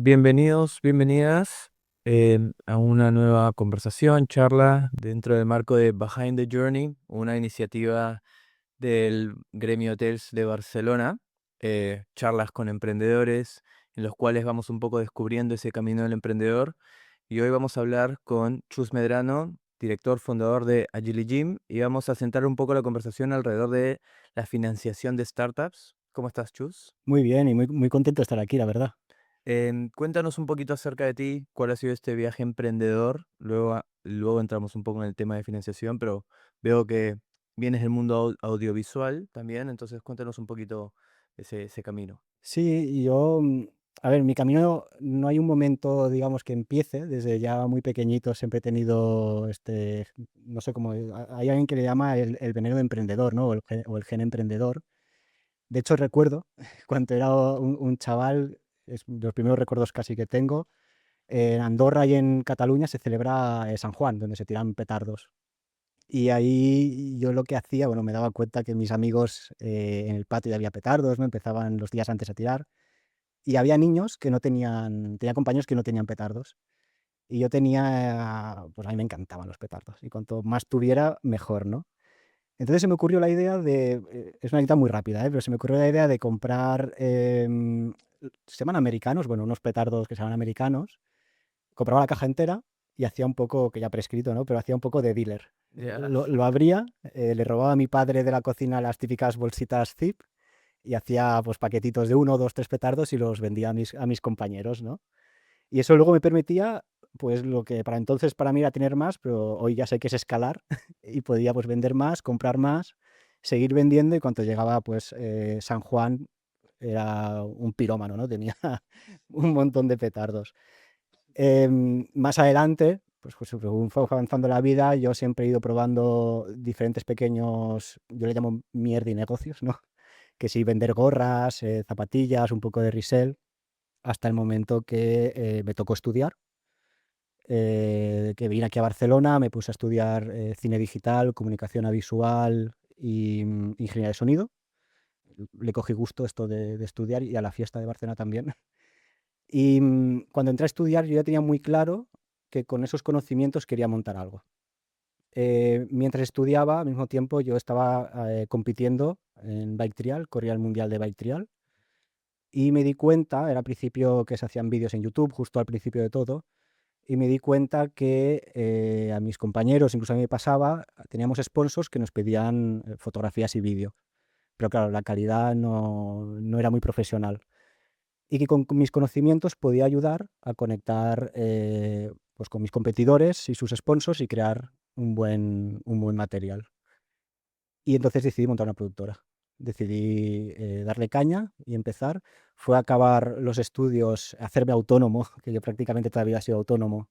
Bienvenidos, bienvenidas a una nueva conversación, charla dentro del marco de Behind the Journey, una iniciativa del Gremio Hotels de Barcelona, charlas con emprendedores en los cuales vamos un poco descubriendo ese camino del emprendedor. Y hoy vamos a hablar con Chus Medrano, director fundador de Agile Gym, y vamos a centrar un poco la conversación alrededor de la financiación de startups. ¿Cómo estás, Chus? Muy bien y muy contento de estar aquí, la verdad. Cuéntanos un poquito acerca de ti, cuál ha sido este viaje emprendedor. Luego entramos un poco en el tema de financiación, pero veo que vienes del mundo audiovisual también, entonces cuéntanos un poquito ese camino. Sí, yo, a ver, mi camino no hay un momento, digamos, que empiece. Desde ya muy pequeñito siempre he tenido, no sé cómo, hay alguien que le llama el veneno de emprendedor, ¿no? O el gen emprendedor. De hecho, recuerdo cuando era un chaval, es de los primeros recuerdos casi que tengo, en Andorra y en Cataluña se celebra San Juan, donde se tiran petardos. Y ahí yo lo que hacía, bueno, me daba cuenta que mis amigos en el patio ya había petardos, ¿no? Empezaban los días antes a tirar. Y había niños que no tenía compañeros que no tenían petardos. Y yo tenía, pues a mí me encantaban los petardos. Y cuanto más tuviera, mejor, ¿no? Entonces se me ocurrió la idea de, es una idea muy rápida, pero se me ocurrió la idea de comprar, se llaman americanos, bueno, unos petardos que se llaman americanos. Compraba la caja entera y hacía un poco, que ya prescrito, ¿no? Pero hacía un poco de dealer. Ya. Lo abría, le robaba a mi padre de la cocina las típicas bolsitas Zip y hacía pues paquetitos de uno, dos, tres petardos y los vendía a mis compañeros, ¿no? Y eso luego me permitía, pues lo que para entonces para mí era tener más, pero hoy ya sé que es escalar y podía pues vender más, comprar más, seguir vendiendo y cuando llegaba pues San Juan era un pirómano, ¿no? Tenía un montón de petardos. Más adelante, pues según fue avanzando la vida, yo siempre he ido probando diferentes pequeños, yo le llamo mierda y negocios, ¿no? Que sí, vender gorras, zapatillas, un poco de resell, hasta el momento que me tocó estudiar, que vine aquí a Barcelona, me puse a estudiar cine digital, comunicación audiovisual y ingeniería de sonido. Le cogí gusto esto de estudiar y a la fiesta de Barcelona también. Y cuando entré a estudiar yo ya tenía muy claro que con esos conocimientos quería montar algo. Mientras estudiaba, al mismo tiempo yo estaba compitiendo en bike trial, corría el mundial de bike trial, y me di cuenta, era al principio que se hacían vídeos en YouTube, justo al principio de todo, y me di cuenta que a mis compañeros, incluso a mí me pasaba, teníamos sponsors que nos pedían fotografías y vídeo, pero claro, la calidad no era muy profesional y que con mis conocimientos podía ayudar a conectar pues con mis competidores y sus sponsors y crear un buen material. Y entonces decidí montar una productora. Decidí darle caña y empezar. Fue acabar los estudios, hacerme autónomo, que yo prácticamente todavía he sido autónomo,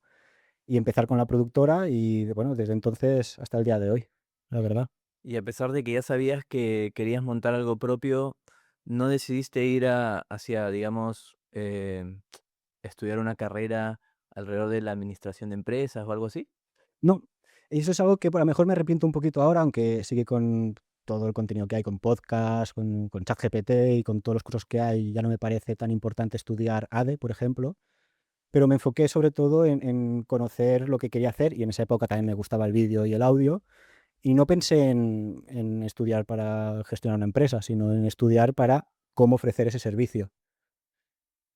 y empezar con la productora y bueno, desde entonces hasta el día de hoy, la verdad. Y a pesar de que ya sabías que querías montar algo propio, ¿no decidiste ir hacia, digamos, estudiar una carrera alrededor de la administración de empresas o algo así? No, eso es algo que a lo mejor me arrepiento un poquito ahora, aunque sigue con todo el contenido que hay, con podcast, con ChatGPT y con todos los cursos que hay, ya no me parece tan importante estudiar ADE, por ejemplo, pero me enfoqué sobre todo en conocer lo que quería hacer y en esa época también me gustaba el vídeo y el audio y no pensé en estudiar para gestionar una empresa, sino en estudiar para cómo ofrecer ese servicio.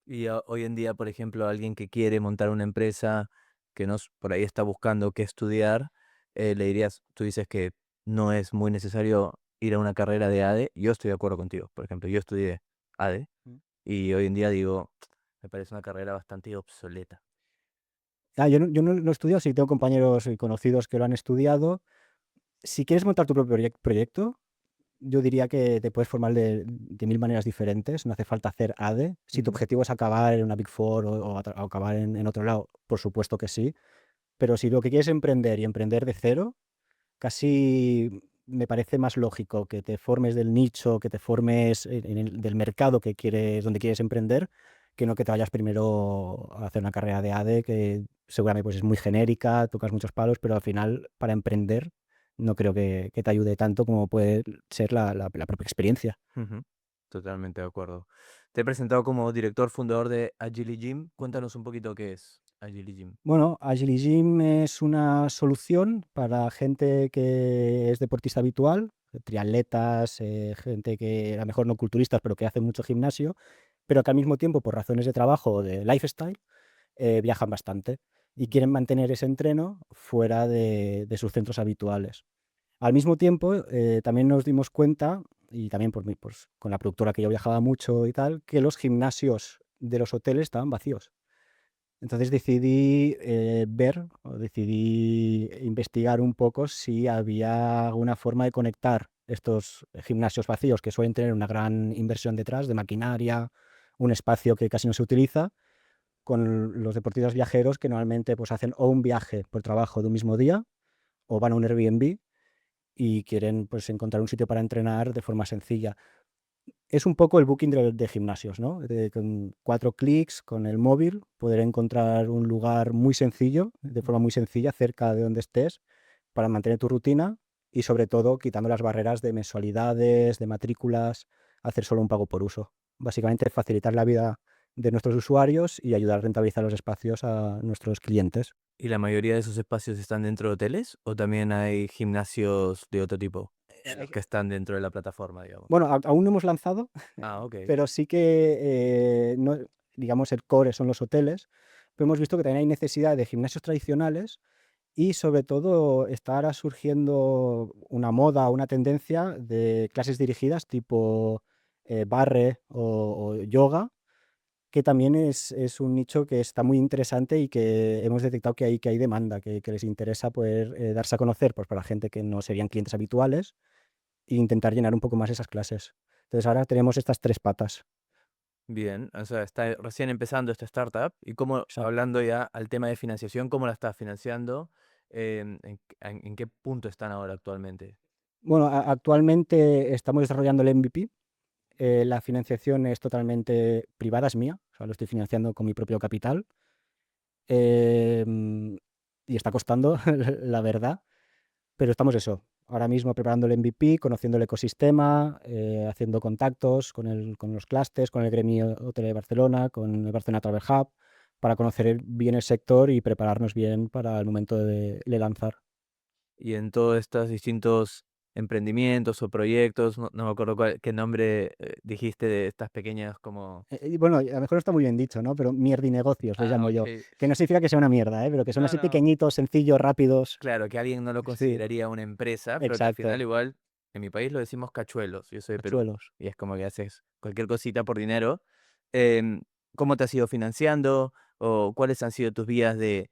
Y hoy en día, por ejemplo, alguien que quiere montar una empresa, que por ahí está buscando qué estudiar, le dirías, tú dices que no es muy necesario ir a una carrera de ADE. Yo estoy de acuerdo contigo. Por ejemplo, yo estudié ADE y hoy en día digo, me parece una carrera bastante obsoleta. Yo no lo he estudiado, sí tengo compañeros y conocidos que lo han estudiado. Si quieres montar tu propio proyecto, yo diría que te puedes formar de mil maneras diferentes, no hace falta hacer ADE. Si tu Ujú. objetivo es acabar en una Big Four o acabar en otro lado, por supuesto que sí. Pero si lo que quieres es emprender y emprender de cero, casi me parece más lógico que te formes del nicho, que te formes del mercado donde quieres emprender, que no que te vayas primero a hacer una carrera de ADE que seguramente pues, es muy genérica, tocas muchos palos, pero al final para emprender no creo que te ayude tanto como puede ser la propia experiencia. Ujú. Totalmente de acuerdo. Te he presentado como director fundador de Agility Gym. Cuéntanos un poquito qué es Agility Gym. Bueno, Agility Gym es una solución para gente que es deportista habitual, triatletas, gente que a lo mejor no culturistas, pero que hacen mucho gimnasio, pero que al mismo tiempo, por razones de trabajo o de lifestyle, viajan bastante y quieren mantener ese entreno fuera de sus centros habituales. Al mismo tiempo, también nos dimos cuenta, y también por mí, pues, con la productora que yo viajaba mucho y tal, que los gimnasios de los hoteles estaban vacíos. Entonces decidí ver o decidí investigar un poco si había alguna forma de conectar estos gimnasios vacíos que suelen tener una gran inversión detrás de maquinaria, un espacio que casi no se utiliza, con los deportistas viajeros que normalmente pues, hacen o un viaje por trabajo de un mismo día o van a un Airbnb y quieren pues, encontrar un sitio para entrenar de forma sencilla. Es un poco el booking de gimnasios, ¿no? Con 4 clics, con el móvil, poder encontrar un lugar muy sencillo, de forma muy sencilla, cerca de donde estés, para mantener tu rutina y, sobre todo, quitando las barreras de mensualidades, de matrículas, hacer solo un pago por uso. Básicamente, facilitar la vida de nuestros usuarios y ayudar a rentabilizar los espacios a nuestros clientes. ¿Y la mayoría de esos espacios están dentro de hoteles o también hay gimnasios de otro tipo en los que están dentro de la plataforma, digamos? Bueno, aún no hemos lanzado, Ah, ok. pero sí que, no, digamos, el core son los hoteles, pero hemos visto que también hay necesidad de gimnasios tradicionales y, sobre todo, está ahora surgiendo una moda, una tendencia de clases dirigidas tipo barre o yoga, que también es un nicho que está muy interesante y que hemos detectado que hay demanda, que les interesa poder darse a conocer pues, para gente que no serían clientes habituales e intentar llenar un poco más esas clases. Entonces ahora tenemos estas 3 patas. Bien, o sea, está recién empezando esta startup y cómo, Exacto. hablando ya al tema de financiación, ¿cómo la estás financiando? ¿En qué punto están ahora actualmente? Bueno, actualmente estamos desarrollando el MVP. La financiación es totalmente privada, es mía, o sea, lo estoy financiando con mi propio capital. Em, y está costando, la verdad, pero estamos eso, ahora mismo preparando el MVP, conociendo el ecosistema, haciendo contactos con los clusters, con el gremio hotelero de Barcelona, con el Barcelona Travel Hub, para conocer bien el sector y prepararnos bien para el momento de lanzar. Y en todos estos distintos emprendimientos o proyectos, no me acuerdo qué nombre dijiste de estas pequeñas como... Y bueno, a lo mejor no está muy bien dicho, ¿no? Pero mierdinegocios les Ah, llamo yo, ok. que no significa que sea una mierda, ¿eh? Pero que son No, así no. pequeñitos, sencillos, rápidos. Claro, que alguien no lo Sí, consideraría una empresa, pero que al final exacto, igual, en mi país lo decimos cachuelos, yo soy de Perú, cachuelos. y es como que haces cualquier cosita por dinero. Em, ¿Cómo te has ido financiando? ¿O cuáles han sido tus vías de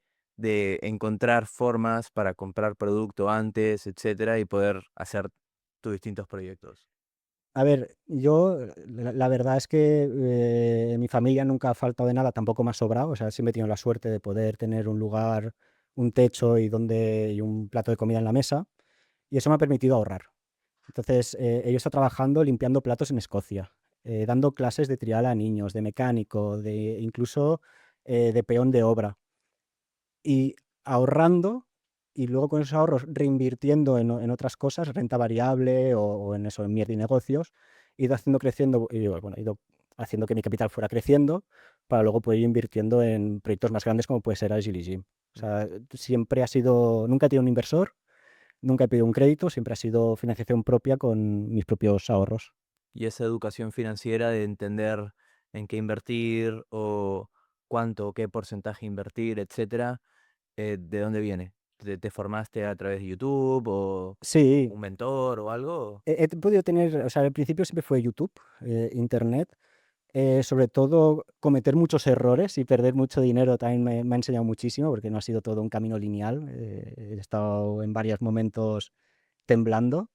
encontrar formas para comprar producto antes, etcétera, y poder hacer tus distintos proyectos? A ver, yo la verdad es que en mi familia nunca ha faltado de nada, tampoco me ha sobrado, o sea, siempre he tenido la suerte de poder tener un lugar, un techo y un plato de comida en la mesa, y eso me ha permitido ahorrar. Entonces, yo he estado trabajando limpiando platos en Escocia, dando clases de trial a niños, de mecánico, de incluso de peón de obra. Y ahorrando, y luego con esos ahorros reinvirtiendo en otras cosas, renta variable o en eso, en negocios, he ido haciendo creciendo, y bueno, he ido haciendo que mi capital fuera creciendo para luego poder ir invirtiendo en proyectos más grandes como puede ser Agility Gym. O sea, siempre ha sido, nunca he tenido un inversor, nunca he pedido un crédito, siempre ha sido financiación propia con mis propios ahorros. Y esa educación financiera de entender en qué invertir o cuánto o qué porcentaje invertir, etcétera, ¿de dónde viene? ¿Te formaste a través de YouTube o Sí, un mentor o algo? he podido tener, o sea, al principio siempre fue YouTube, Internet. Sobre todo, cometer muchos errores y perder mucho dinero también me ha enseñado muchísimo, porque no ha sido todo un camino lineal. He estado en varios momentos temblando,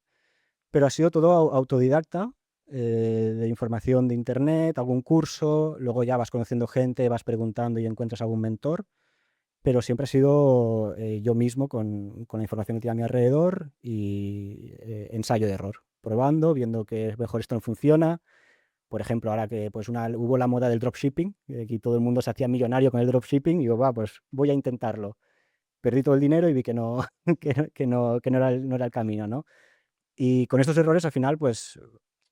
pero ha sido todo autodidacta, de información de internet, algún curso, luego ya vas conociendo gente, vas preguntando y encuentras algún mentor, pero siempre ha sido yo mismo con la información que tenía a mi alrededor y ensayo de error, probando, viendo que mejor esto no funciona. Por ejemplo, ahora que pues hubo la moda del dropshipping, que aquí todo el mundo se hacía millonario con el dropshipping, y digo, va, pues voy a intentarlo. Perdí todo el dinero y vi que no, que no era el camino, ¿no? Y con estos errores al final, pues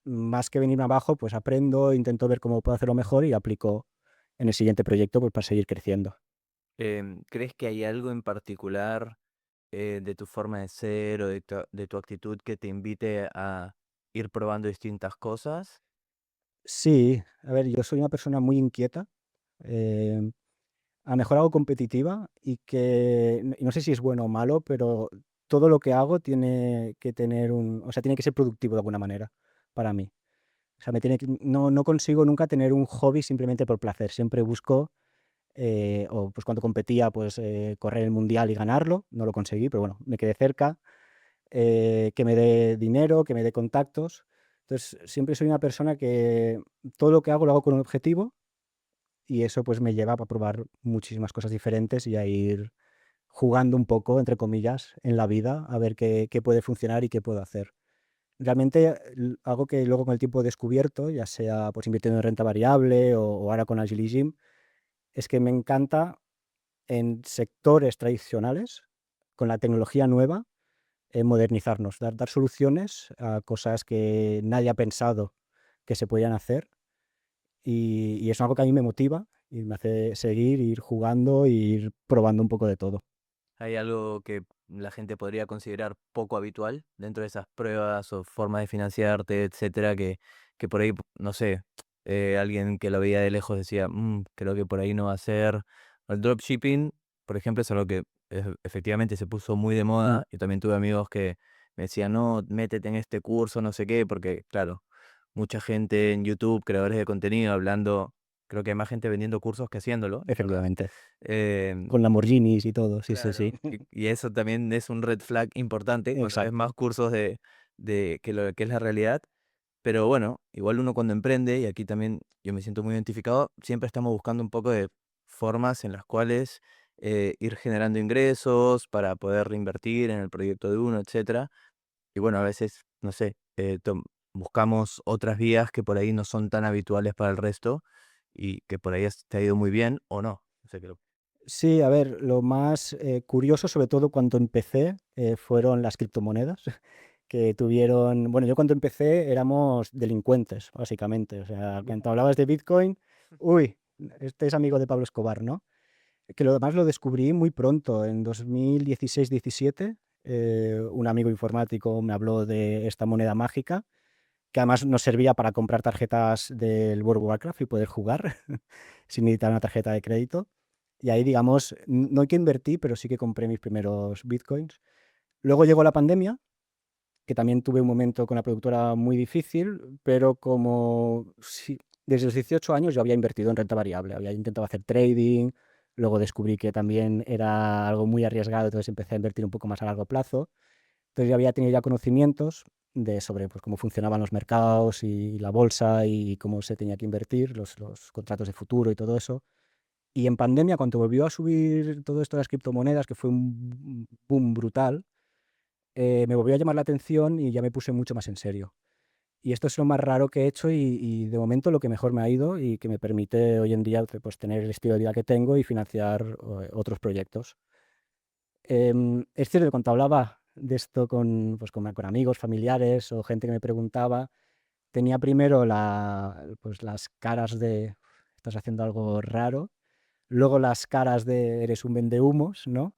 más que venirme abajo, pues aprendo, intento ver cómo puedo hacerlo mejor y aplico en el siguiente proyecto pues, para seguir creciendo. ¿Crees que hay algo en particular de tu forma de ser o de tu actitud que te invite a ir probando distintas cosas? Sí, a ver, yo soy una persona muy inquieta, eh, a lo mejor algo competitiva y que y no sé si es bueno o malo, pero todo lo que hago tiene que tener o sea, tiene que ser productivo de alguna manera para mí. O sea, no consigo nunca tener un hobby simplemente por placer. Siempre busco, o pues cuando competía, pues correr el mundial y ganarlo. No lo conseguí, pero bueno, me quedé cerca. Que me dé dinero, que me dé contactos. Entonces, siempre soy una persona que todo lo que hago lo hago con un objetivo y eso pues me lleva a probar muchísimas cosas diferentes y a ir jugando un poco, entre comillas, en la vida, a ver qué puede funcionar y qué puedo hacer. Realmente, algo que luego con el tiempo he descubierto, ya sea pues invirtiendo en renta variable o ahora con Agile Gym, es que me encanta en sectores tradicionales, con la tecnología nueva, modernizarnos, dar soluciones a cosas que nadie ha pensado que se podían hacer y es algo que a mí me motiva y me hace seguir, ir jugando e ir probando un poco de todo. ¿Hay algo que la gente podría considerar poco habitual dentro de esas pruebas o formas de financiarte, etcétera, que por ahí, no sé, alguien que lo veía de lejos decía, creo que por ahí no va a ser. El dropshipping, por ejemplo, es algo que efectivamente se puso muy de Mm, moda. Yo también tuve amigos que me decían, no, métete en este curso, no sé qué, porque claro, mucha gente en YouTube, creadores de contenido, hablando, creo que hay más gente vendiendo cursos que haciéndolo, es verdad. efectivamente, Em, con Lamborghinis y todo, sí, sí, Claro, sí. y eso también es un red flag importante cuando ves Exacto. más cursos de que lo que es la realidad. Pero bueno, igual uno cuando emprende, y aquí también yo me siento muy identificado, siempre estamos buscando un poco de formas en las cuales ir generando ingresos para poder reinvertir en el proyecto de uno, etcétera. Y bueno, a veces, no sé, buscamos otras vías que por ahí no son tan habituales para el resto y que por ahí te ha ido muy bien o no. No sé qué Sí, a ver, lo más curioso, sobre todo cuando empecé, fueron las criptomonedas, que tuvieron, bueno, yo cuando empecé éramos delincuentes, básicamente, o sea, cuando hablabas de Bitcoin, uy, este es amigo de Pablo Escobar, ¿no? Que lo demás lo descubrí muy pronto, en 2016-17, un amigo informático me habló de esta moneda mágica, que además nos servía para comprar tarjetas del World of Warcraft y poder jugar sin necesitar una tarjeta de crédito. Y ahí, digamos, no que invertí, pero sí que compré mis primeros bitcoins. Luego llegó la pandemia, que también tuve un momento con la productora muy difícil, pero como desde los 18 años yo había invertido en renta variable, había intentado hacer trading, luego descubrí que también era algo muy arriesgado, entonces empecé a invertir un poco más a largo plazo. Entonces yo había tenido ya conocimientos sobre pues, cómo funcionaban los mercados y la bolsa y cómo se tenía que invertir, los contratos de futuro y todo eso. Y en pandemia, cuando volvió a subir todo esto de las criptomonedas, que fue un boom brutal, me volvió a llamar la atención y ya me puse mucho más en serio. Y esto es lo más raro que he hecho y de momento lo que mejor me ha ido y que me permite hoy en día pues, tener el estilo de vida que tengo y financiar otros proyectos. Es cierto que cuando hablaba de esto pues, con amigos, familiares o gente que me preguntaba, tenía primero pues, las caras de estás haciendo algo raro, luego las caras de eres un vendehumos, ¿no?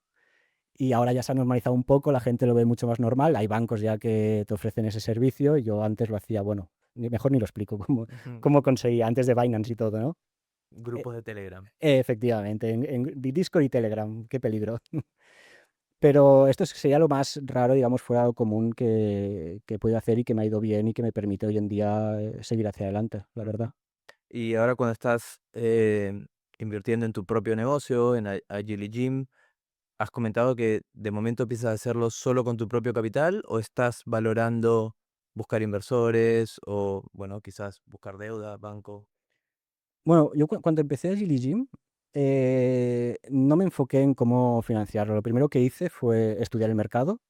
Y ahora ya se ha normalizado un poco, la gente lo ve mucho más normal, hay bancos ya que te ofrecen ese servicio, yo antes lo hacía, bueno, mejor ni lo explico Ujú. cómo conseguía, antes de Binance y todo, ¿no? Eh, Grupos de Telegram. efectivamente, en Discord y Telegram, qué peligro. Pero esto sería lo más raro, digamos, fuera de lo común que puedo hacer y que me ha ido bien y que me permite hoy en día seguir hacia adelante, la verdad. Ujú. Y ahora cuando estás invirtiendo en tu propio negocio, en Agile Gym, ¿has comentado que de momento empiezas a hacerlo solo con tu propio capital o estás valorando buscar inversores o, bueno, quizás buscar deuda, banco? Bueno, yo cuando empecé a Gilly Gym, no me enfoqué en cómo financiarlo. Lo primero que hice fue estudiar el mercado,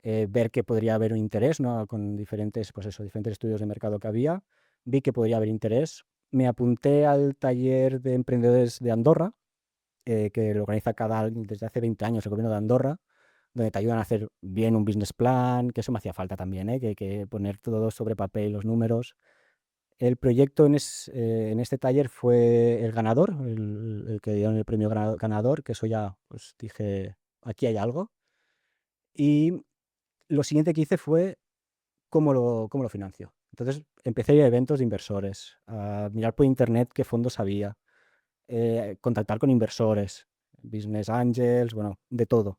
ver que podría haber un interés, ¿no? Con diferentes, pues eso, diferentes estudios de mercado que había. Vi que podría haber interés. Me apunté al taller de emprendedores de Andorra, que lo organiza desde hace 20 años el gobierno de Andorra, donde te ayudan a hacer bien un business plan, que eso me hacía falta también, ¿eh? Que poner todo sobre papel, los números. El proyecto en este taller fue el ganador, el que dieron el premio ganador, que eso ya, pues dije, aquí hay algo. Y lo siguiente que hice fue cómo lo financio. Entonces empecé a ir a eventos de inversores, a mirar por internet qué fondos había, contactar con inversores, business angels, bueno, de todo.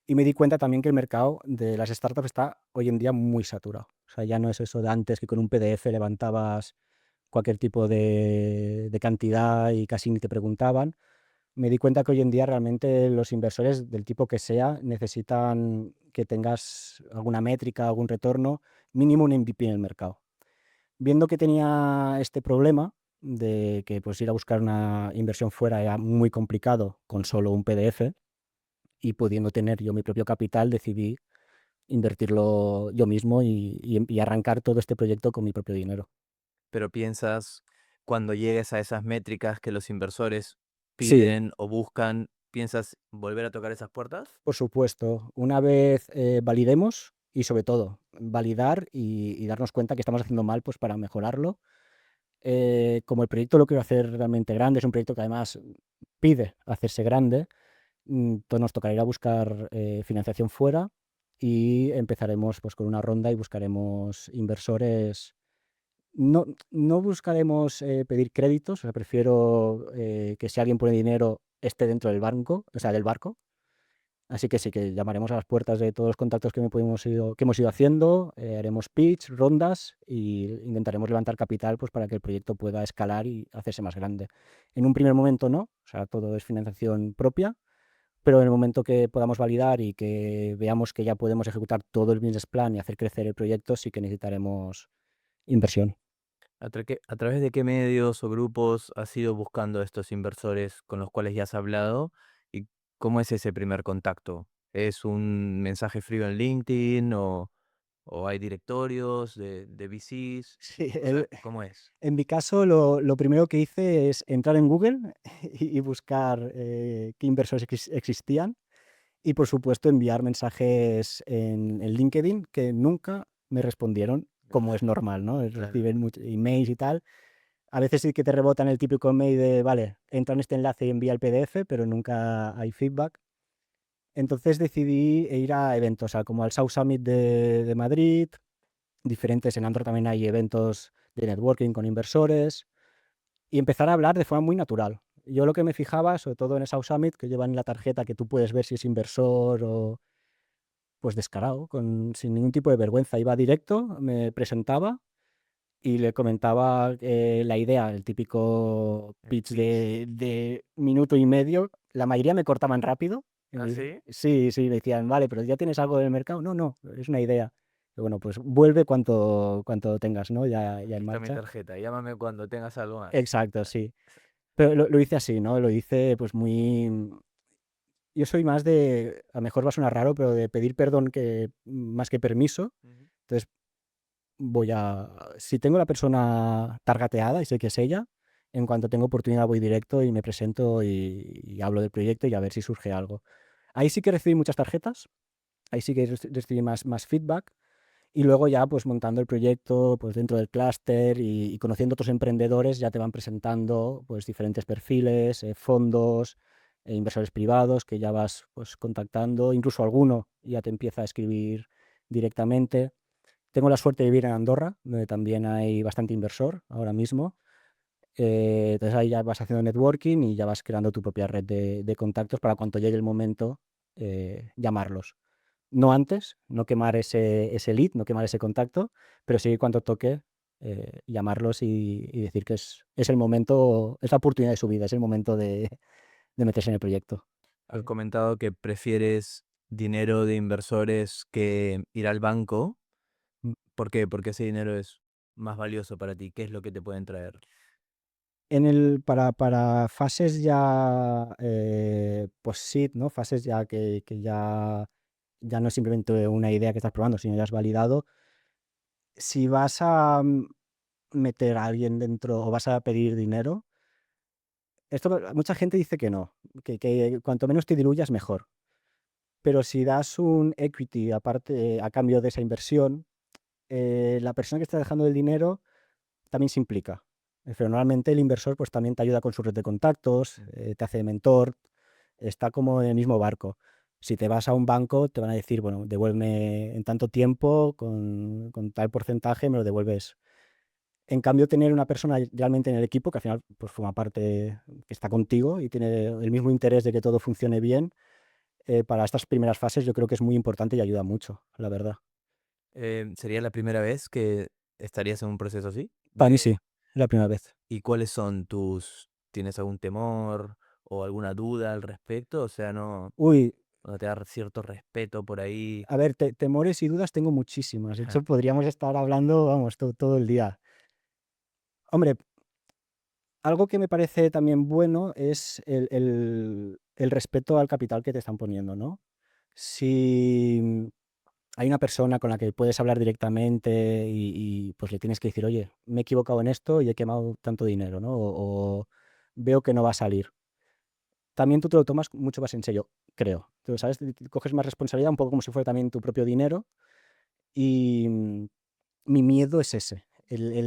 Y me di cuenta también que el mercado de las startups está hoy en día muy saturado. O sea, ya no es eso de antes que con un PDF levantabas cualquier tipo de cantidad y casi ni te preguntaban. Me di cuenta que hoy en día realmente los inversores del tipo que sea necesitan que tengas alguna métrica, algún retorno, mínimo un MVP en el mercado. Viendo que tenía este problema de que pues ir a buscar una inversión fuera era muy complicado con solo un PDF y pudiendo tener yo mi propio capital, decidí invertirlo yo mismo y arrancar todo este proyecto con mi propio dinero. Pero piensas, cuando llegues a esas métricas que los inversores Sí, piden o buscan, ¿piensas volver a tocar esas puertas? por supuesto. Una vez validemos y sobre todo validar y darnos cuenta que estamos haciendo mal pues para mejorarlo. Como el proyecto lo quiero hacer realmente grande, es un proyecto que además pide hacerse grande, entonces nos tocará ir a buscar financiación fuera y empezaremos pues con una ronda y buscaremos inversores. No buscaremos pedir créditos, o sea, prefiero que si alguien pone dinero esté dentro del banco, o sea, del barco. Así que sí que llamaremos a las puertas de todos los contactos que hemos ido haciendo, haremos pitch, rondas y intentaremos levantar capital pues, para que el proyecto pueda escalar y hacerse más grande. En un primer momento no, o sea, todo es financiación propia, pero en el momento que podamos validar y que veamos que ya podemos ejecutar todo el business plan y hacer crecer el proyecto, sí que necesitaremos inversión. ¿A través de qué medios o grupos has ido buscando a estos inversores con los cuales ya has hablado? ¿Y cómo es ese primer contacto? ¿Es un mensaje frío en LinkedIn o hay directorios de VCs? Sí, O sea, ¿cómo es? en mi caso, lo primero que hice es entrar en Google y buscar qué inversores existían y, por supuesto, enviar mensajes en LinkedIn que nunca me respondieron, como es normal, ¿no? Claro. Reciben muchos emails y tal. A veces sí que te rebotan el típico mail de, vale, entra en este enlace y envía el PDF, pero nunca hay feedback. Entonces decidí ir a eventos, como al South Summit de Madrid, diferentes. En Andorra también hay eventos de networking con inversores y empezar a hablar de forma muy natural. Yo lo que me fijaba, sobre todo en el South Summit, que llevan la tarjeta que tú puedes ver si es inversor o pues descarado, sin ningún tipo de vergüenza. Iba directo, me presentaba y le comentaba la idea, el típico El pitch pitch. de minuto y medio. La mayoría me cortaban rápido. ¿Ah, sí? Sí, sí, me decían, vale, pero ¿ya tienes algo del mercado? No, no, es una idea. Y bueno, pues vuelve cuanto tengas, ¿no? Ya Aquí en está mi marcha. tarjeta. Llámame cuando tengas algo más. Exacto, sí. Pero lo hice así, ¿no? Lo hice pues muy. Yo soy más de, a lo mejor va a sonar raro, pero de pedir perdón más que permiso. Ujú. Entonces si tengo la persona targeteada y sé que es ella, en cuanto tengo oportunidad voy directo y me presento y hablo del proyecto y a ver si surge algo. Ahí sí que recibí muchas tarjetas, ahí sí que recibí más feedback y luego ya pues montando el proyecto pues dentro del clúster y conociendo otros emprendedores ya te van presentando pues diferentes perfiles, fondos, inversores privados que ya vas pues contactando, incluso alguno ya te empieza a escribir directamente. Tengo la suerte de vivir en Andorra, donde también hay bastante inversor ahora mismo. Entonces ahí ya vas haciendo networking y ya vas creando tu propia red de contactos para cuando llegue el momento llamarlos. No antes, no quemar ese lead, no quemar ese contacto, pero sí cuando toque llamarlos y decir que es el momento, es la oportunidad de su vida, es el momento de meterse en el proyecto. Has comentado que prefieres dinero de inversores que ir al banco. ¿Por qué? Porque ese dinero es más valioso para ti. ¿Qué es lo que te pueden traer? Para fases ya post-seed, ¿no? Fases ya que ya no es simplemente una idea que estás probando, sino ya has validado. Si vas a meter a alguien dentro o vas a pedir dinero, mucha gente dice que no, que cuanto menos te diluyas mejor. pero si das un equity aparte a cambio de esa inversión, la persona que está dejando el dinero también se implica. Pero normalmente el inversor pues también te ayuda con su red de contactos, te hace de mentor, está como en el mismo barco. Si te vas a un banco, te van a decir, bueno, devuélveme en tanto tiempo, con tal porcentaje, me lo devuelves. En cambio, tener una persona realmente en el equipo, que al final pues, forma parte, que está contigo y tiene el mismo interés de que todo funcione bien, para estas primeras fases yo creo que es muy importante y ayuda mucho, la verdad. ¿Sería la primera vez que estarías en un proceso así? Para mí sí, es la primera vez. ¿Y cuáles son tienes algún temor o alguna duda al respecto? O sea, Uy, no te da cierto respeto por ahí. a ver, temores y dudas tengo muchísimas. De hecho, podríamos estar hablando, vamos, todo el día. Hombre, algo que me parece también bueno es el respeto al capital que te están poniendo, ¿no? Si hay una persona con la que puedes hablar directamente pues le tienes que decir, oye, me he equivocado en esto y he quemado tanto dinero, ¿no? O veo que no va a salir. También tú te lo tomas mucho más en serio, creo. Tú, ¿sabes? Te coges más responsabilidad, un poco como si fuera también tu propio dinero. Y mi miedo es ese.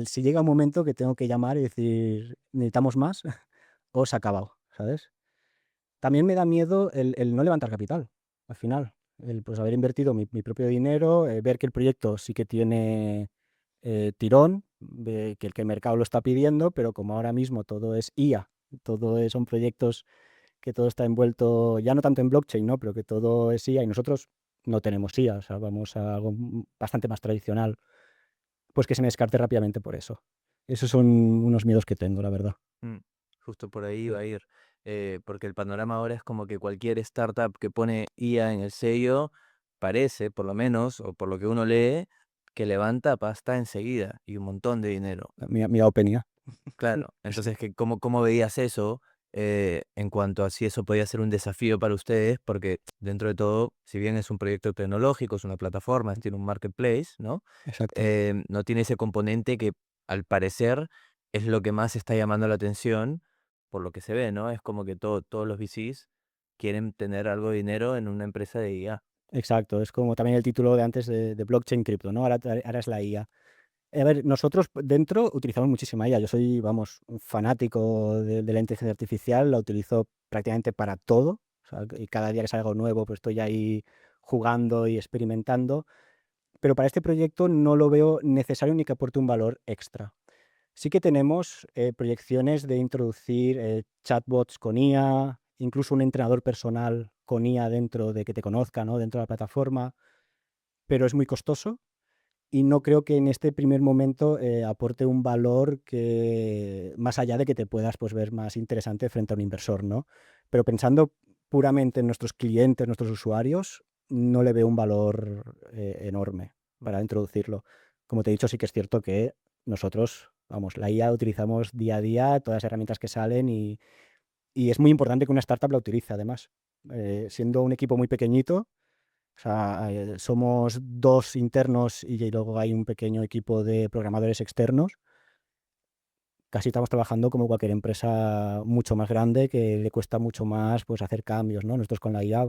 Si llega un momento que tengo que llamar y decir, necesitamos más o se ha acabado, ¿sabes? También me da miedo el no levantar capital, al final. El pues haber invertido mi propio dinero, ver que el proyecto sí que tiene tirón, que el mercado lo está pidiendo, pero como ahora mismo todo es IA, son proyectos que todo está envuelto, ya no tanto en blockchain, ¿no? Pero que todo es IA y nosotros no tenemos IA, o sea, vamos a algo bastante más tradicional, pues que se me descarte rápidamente por eso. Esos son unos miedos que tengo, la verdad. Mm, Justo por ahí va a ir, porque el panorama ahora es como que cualquier startup que pone IA en el sello parece, por lo menos, o por lo que uno lee, que levanta pasta enseguida y un montón de dinero. Mira Openia. Claro, entonces, ¿cómo veías eso en cuanto a si eso podía ser un desafío para ustedes? Porque dentro de todo, si bien es un proyecto tecnológico, es una plataforma, tiene un marketplace, ¿no? Exacto. No tiene ese componente que al parecer es lo que más está llamando la atención por lo que se ve, ¿no? Es como que todos los VCs quieren tener algo de dinero en una empresa de IA. Exacto, es como también el título de antes de blockchain cripto, ¿no? Ahora es la IA. A ver, nosotros dentro utilizamos muchísima IA. Yo soy, vamos, un fanático de la inteligencia artificial, la utilizo prácticamente para todo. O sea, y cada día que sale algo nuevo, pues estoy ahí jugando y experimentando. Pero para este proyecto no lo veo necesario ni que aporte un valor extra. Sí que tenemos proyecciones de introducir chatbots con IA, incluso un entrenador personal con IA dentro de que te conozca, ¿no? Dentro de la plataforma, pero es muy costoso y no creo que en este primer momento aporte un valor que más allá de que te puedas pues, ver más interesante frente a un inversor, ¿no? Pero pensando puramente en nuestros clientes, nuestros usuarios, no le veo un valor enorme para introducirlo. Como te he dicho, sí que es cierto que nosotros, vamos, la IA la utilizamos día a día, todas las herramientas que salen y es muy importante que una startup la utilice además. Siendo un equipo muy pequeñito, o sea, somos 2 internos y luego hay un pequeño equipo de programadores externos. Casi estamos trabajando como cualquier empresa mucho más grande que le cuesta mucho más pues, hacer cambios, ¿no? Nosotros con la IA,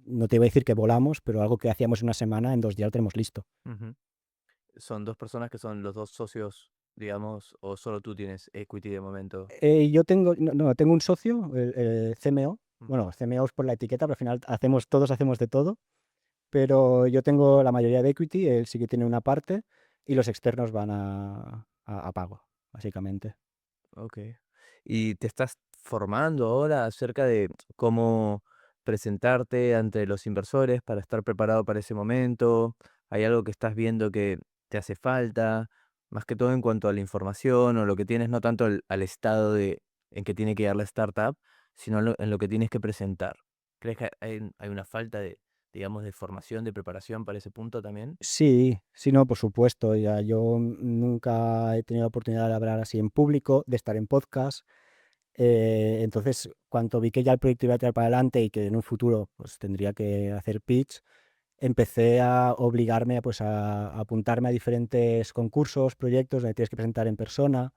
no te iba a decir que volamos, pero algo que hacíamos en una semana, en 2 días lo tenemos listo. Ujú. Son dos personas que son los dos socios, digamos, o solo tú tienes equity de momento. Yo tengo, no, tengo un socio, el CMO. Mm. Bueno, CMO es por la etiqueta, pero al final todos hacemos de todo. Pero yo tengo la mayoría de equity, él sí que tiene una parte y los externos van a pago, básicamente. Ok. ¿Y te estás formando ahora acerca de cómo presentarte ante los inversores para estar preparado para ese momento? ¿Hay algo que estás viendo que te hace falta? Más que todo en cuanto a la información o lo que tienes, no tanto al estado en que tiene que llegar la startup, sino en lo que tienes que presentar. ¿Crees que hay una falta digamos, de formación, de preparación para ese punto también? Sí, sí, no, por supuesto. Ya, yo nunca he tenido la oportunidad de hablar así en público, de estar en podcast. Entonces, cuando vi que ya el proyecto iba a tirar para adelante y que en un futuro pues, tendría que hacer pitch, empecé a obligarme pues, a apuntarme a diferentes concursos, proyectos donde tienes que presentar en persona.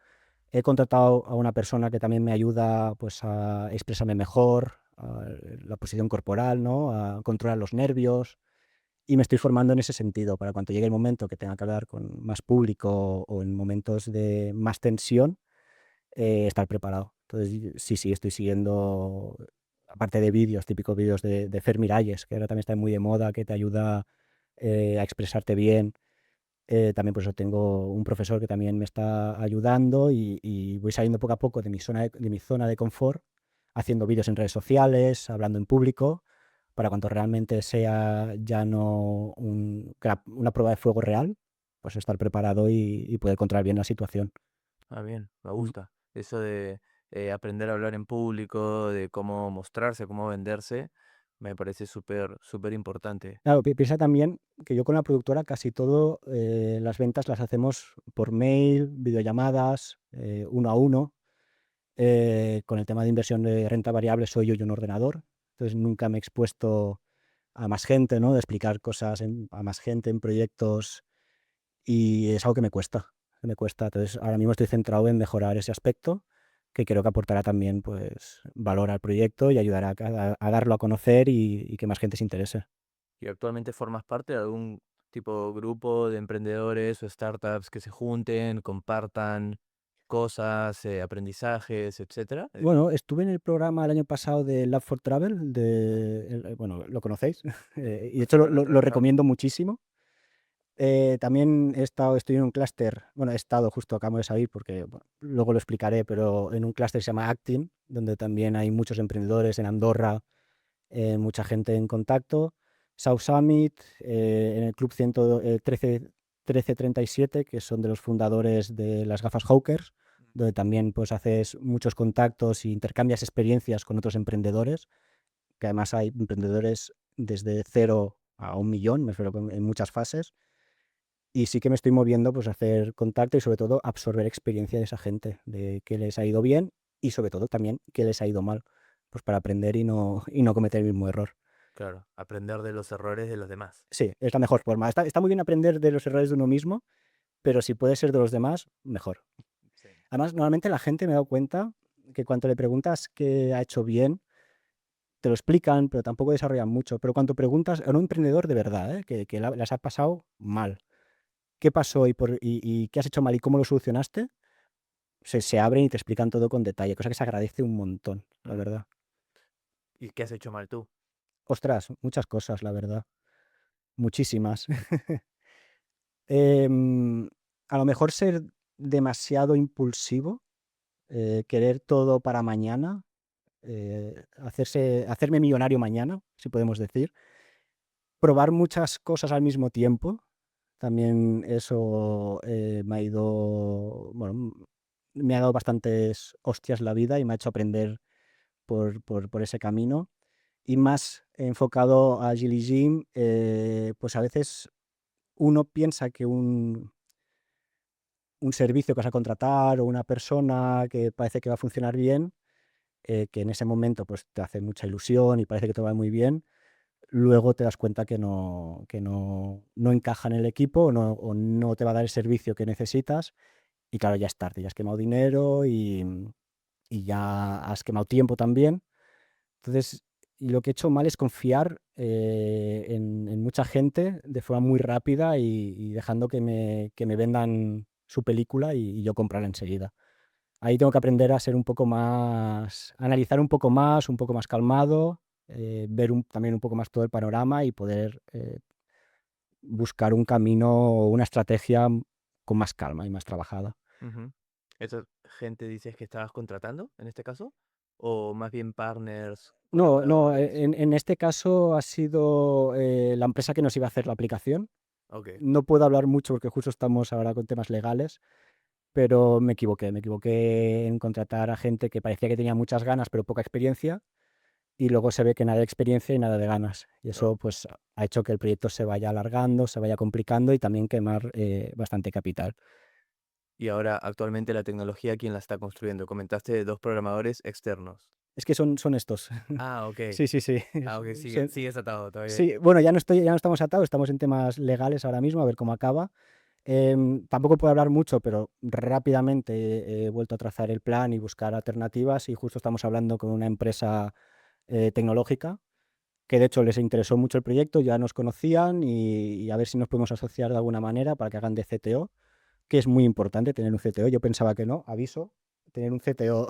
He contratado a una persona que también me ayuda pues, a expresarme mejor, a la posición corporal, ¿no? A controlar los nervios. Y me estoy formando en ese sentido, para cuando llegue el momento que tenga que hablar con más público o en momentos de más tensión, estar preparado. Entonces, sí, estoy siguiendo, aparte de vídeos, típicos vídeos de Fer Miralles, que ahora también está muy de moda, que te ayuda a expresarte bien. También por eso tengo un profesor que también me está ayudando y voy saliendo poco a poco de mi zona de confort, haciendo vídeos en redes sociales, hablando en público, para cuando realmente sea ya no una prueba de fuego real, pues estar preparado y poder controlar bien la situación. Ah, bien, me Mm. gusta. Eso de aprender a hablar en público, de cómo mostrarse, cómo venderse, me parece súper, súper importante. Claro, piensa también que yo con la productora casi todo, las ventas las hacemos por mail, videollamadas, uno a uno. Con el tema de inversión de renta variable soy yo y un ordenador, entonces nunca me he expuesto a más gente, ¿no? De explicar cosas a más gente en proyectos y es algo que me cuesta, que me cuesta. Entonces ahora mismo estoy centrado en mejorar ese aspecto, que creo que aportará también pues valor al proyecto y ayudará a darlo a conocer y que más gente se interese. ¿Y actualmente formas parte de algún tipo de grupo de emprendedores o startups que se junten, compartan cosas, aprendizajes, etcétera? Bueno, estuve en el programa el año pasado de Lab for Travel, bueno, lo conocéis, y de hecho Sí, lo he lo trabajado. recomiendo muchísimo. También estoy en un clúster, bueno, he estado justo, acabo de salir porque bueno, luego lo explicaré, pero en un clúster que se llama Actin, donde también hay muchos emprendedores en Andorra, mucha gente en contacto. South Summit, en el Club 1337, que son de los fundadores de las gafas Hawkers, donde también pues haces muchos contactos e intercambias experiencias con otros emprendedores, que además hay emprendedores desde 0 a 1 millón, me refiero en muchas fases. Y sí que me estoy moviendo pues a hacer contacto y sobre todo absorber experiencia de esa gente, de qué les ha ido bien y sobre todo también qué les ha ido mal, pues para aprender y no cometer el mismo error. Claro, aprender de los errores de los demás. Sí, es la mejor forma. Está muy bien aprender de los errores de uno mismo, pero si puede ser de los demás, mejor. Sí. Además, normalmente la gente me he dado cuenta que cuando le preguntas qué ha hecho bien, te lo explican, pero tampoco desarrollan mucho. Pero cuando preguntas a un emprendedor de verdad, que las ha pasado mal, qué pasó y qué has hecho mal y cómo lo solucionaste, se abren y te explican todo con detalle, cosa que se agradece un montón, la Mm. verdad. ¿Y qué has hecho mal tú? Ostras, muchas cosas, la verdad, muchísimas. Em, a lo mejor ser demasiado impulsivo, querer todo para mañana, hacerme millonario mañana, si podemos decir. Probar muchas cosas al mismo tiempo, también eso bueno, me ha dado bastantes hostias la vida y me ha hecho aprender por ese camino. Y más enfocado a Gilly Gym, pues a veces uno piensa que un servicio que vas a contratar o una persona que parece que va a funcionar bien, que en ese momento pues te hace mucha ilusión y parece que te va muy bien, luego te das cuenta que no encaja en el equipo o no te va a dar el servicio que necesitas y claro, ya es tarde, ya has quemado dinero y ya has quemado tiempo también. Entonces, y lo que he hecho mal es confiar en mucha gente de forma muy rápida y dejando que me vendan su película y yo comprarla enseguida. Ahí tengo que aprender a ser un poco más, analizar un poco más calmado, ver también un poco más todo el panorama y poder buscar un camino o una estrategia con más calma y más trabajada. Ujú. ¿Esa gente dices que estabas contratando en este caso? ¿O más bien partners, No, no, colaboradores? en este caso ha sido la empresa que nos iba a hacer la aplicación. Ok. No puedo hablar mucho porque justo estamos ahora con temas legales, pero me equivoqué en contratar a gente que parecía que tenía muchas ganas pero poca experiencia y luego se ve que nada de experiencia y nada de ganas. Y Oh. eso pues ha hecho que el proyecto se vaya alargando, se vaya complicando y también quemar bastante capital. Y ahora, actualmente la tecnología, ¿quién la está construyendo? Comentaste de dos programadores externos. Es que son estos. Ah, ok. Sí, sí, sí. Ah, ok, sigue, Son- sigues atado todavía. Sí, bueno, ya no estamos atados, estamos en temas legales ahora mismo, a ver cómo acaba. Tampoco puedo hablar mucho, pero rápidamente he vuelto a trazar el plan y buscar alternativas y justo estamos hablando con una empresa tecnológica, que de hecho les interesó mucho el proyecto, ya nos conocían y a ver si nos podemos asociar de alguna manera para que hagan de CTO, que es muy importante tener un CTO. Yo pensaba que no, aviso, tener un CTO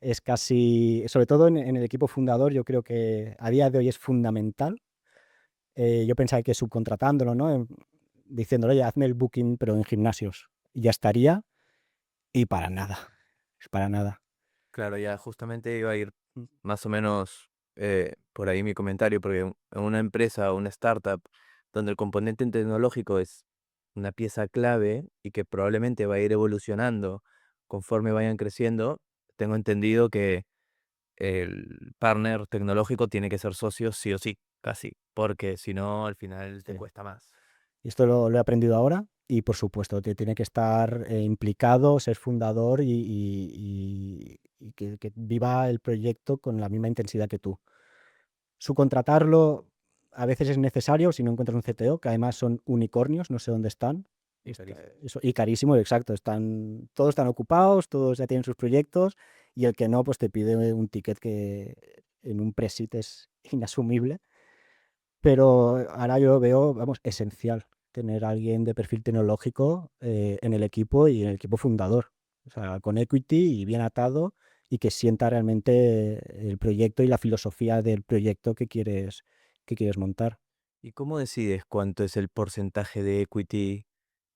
es casi, sobre todo en el equipo fundador, yo creo que a día de hoy es fundamental. Yo pensaba que subcontratándolo, ¿no? Diciéndole, oye, hazme el booking, pero en gimnasios. Y ya estaría, y para nada, es para nada. Claro, ya justamente iba a ir Mm, más o menos por ahí mi comentario, porque en una empresa o una startup donde el componente tecnológico es una pieza clave y que probablemente va a ir evolucionando conforme vayan creciendo, tengo entendido que el partner tecnológico tiene que ser socio sí o sí, casi, porque si no, al final te sí. cuesta más. Y esto lo he aprendido ahora y, por supuesto, tiene que estar implicado, ser fundador y que viva el proyecto con la misma intensidad que tú. Subcontratarlo a veces es necesario si no encuentras un CTO, que además son unicornios, no sé dónde están. Y carísimo. Y carísimo, exacto. Todos están ocupados, todos ya tienen sus proyectos y el que no, pues te pide un ticket que en un presit es inasumible. Pero ahora yo veo, vamos, esencial tener a alguien de perfil tecnológico en el equipo y en el equipo fundador. O sea, con equity y bien atado y que sienta realmente el proyecto y la filosofía del proyecto que quieres montar. ¿Y cómo decides cuánto es el porcentaje de equity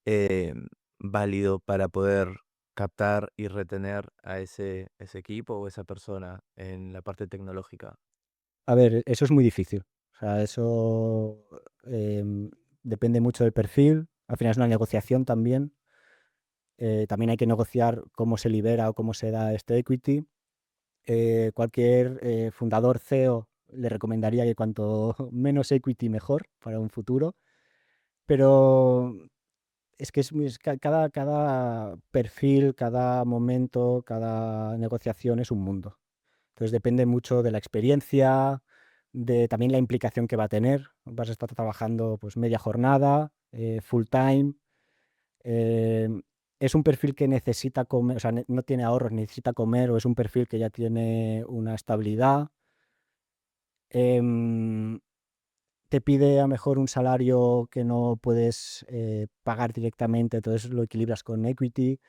eh, válido para poder captar y retener a ese equipo o esa persona en la parte tecnológica? A ver, eso es muy difícil. O sea, eso depende mucho del perfil. Al final es una negociación también. También hay que negociar cómo se libera o cómo se da este equity. Cualquier fundador CEO le recomendaría que cuanto menos equity mejor para un futuro, pero es que cada perfil, cada momento, cada negociación es un mundo. Entonces depende mucho de la experiencia, de también la implicación que va a tener. Vas a estar trabajando pues media jornada, full time. eh, es un perfil que necesita comer, o sea, no tiene ahorros, necesita comer, o es un perfil que ya tiene una estabilidad. em, Te pide a lo mejor un salario que no puedes pagar directamente, entonces lo equilibras con equity.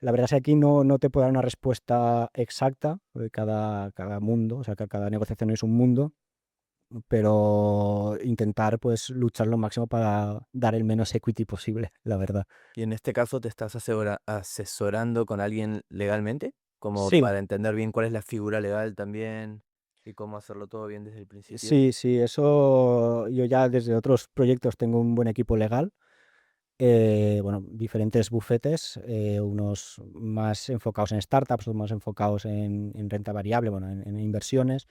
La verdad es que aquí no te puedo dar una respuesta exacta, porque cada mundo, o sea, cada negociación es un mundo, pero intentar pues luchar lo máximo para dar el menos equity posible, la verdad. Y en este caso te estás asesorando con alguien legalmente, como Sí, para entender bien cuál es la figura legal también y cómo hacerlo todo bien desde el principio. sí, sí, eso yo ya desde otros proyectos tengo un buen equipo legal. Bueno, diferentes bufetes, unos más enfocados en startups, otros más enfocados en renta variable, bueno, en inversiones.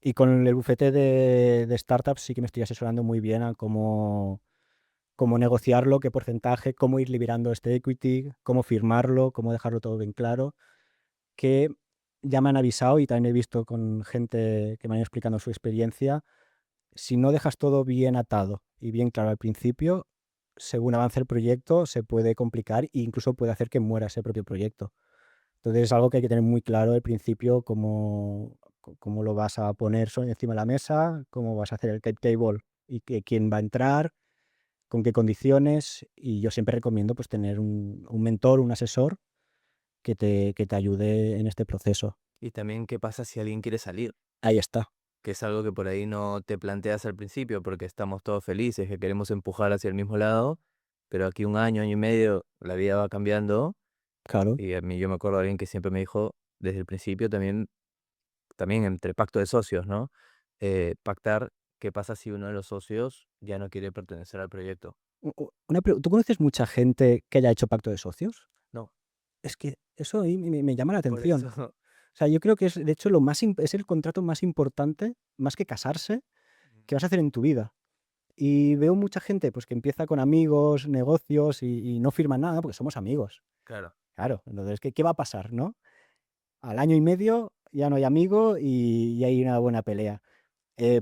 Y con el bufete de startups sí que me estoy asesorando muy bien a cómo negociarlo, qué porcentaje, cómo ir liberando este equity, cómo firmarlo, cómo dejarlo todo bien claro, que ya me han avisado y también he visto con gente que me han ido explicando su experiencia. Si no dejas todo bien atado y bien claro al principio, según avance el proyecto, se puede complicar e incluso puede hacer que muera ese propio proyecto. Entonces es algo que hay que tener muy claro al principio, cómo lo vas a poner encima de la mesa, cómo vas a hacer el cap table y quién va a entrar, con qué condiciones. Y yo siempre recomiendo pues, tener un mentor, un asesor que te ayude en este proceso. Y también qué pasa si alguien quiere salir, Ahí está, que es algo que por ahí no te planteas al principio porque estamos todos felices, que queremos empujar hacia el mismo lado, pero aquí un año y medio la vida va cambiando claro. y a mí yo me acuerdo de alguien que siempre me dijo desde el principio también entre pacto de socios, ¿no? Pactar qué pasa si uno de los socios ya no quiere pertenecer al proyecto. ¿Tú conoces mucha gente que haya hecho pacto de socios? No, Es que eso ahí me llama la por atención. eso. O sea, yo creo que es, de hecho, es el contrato más importante, más que casarse, que vas a hacer en tu vida. Y veo mucha gente pues, que empieza con amigos, negocios y no firma nada porque somos amigos. Claro. Claro, entonces, ¿qué va a pasar, no? Al año y medio ya no hay amigo y hay una buena pelea.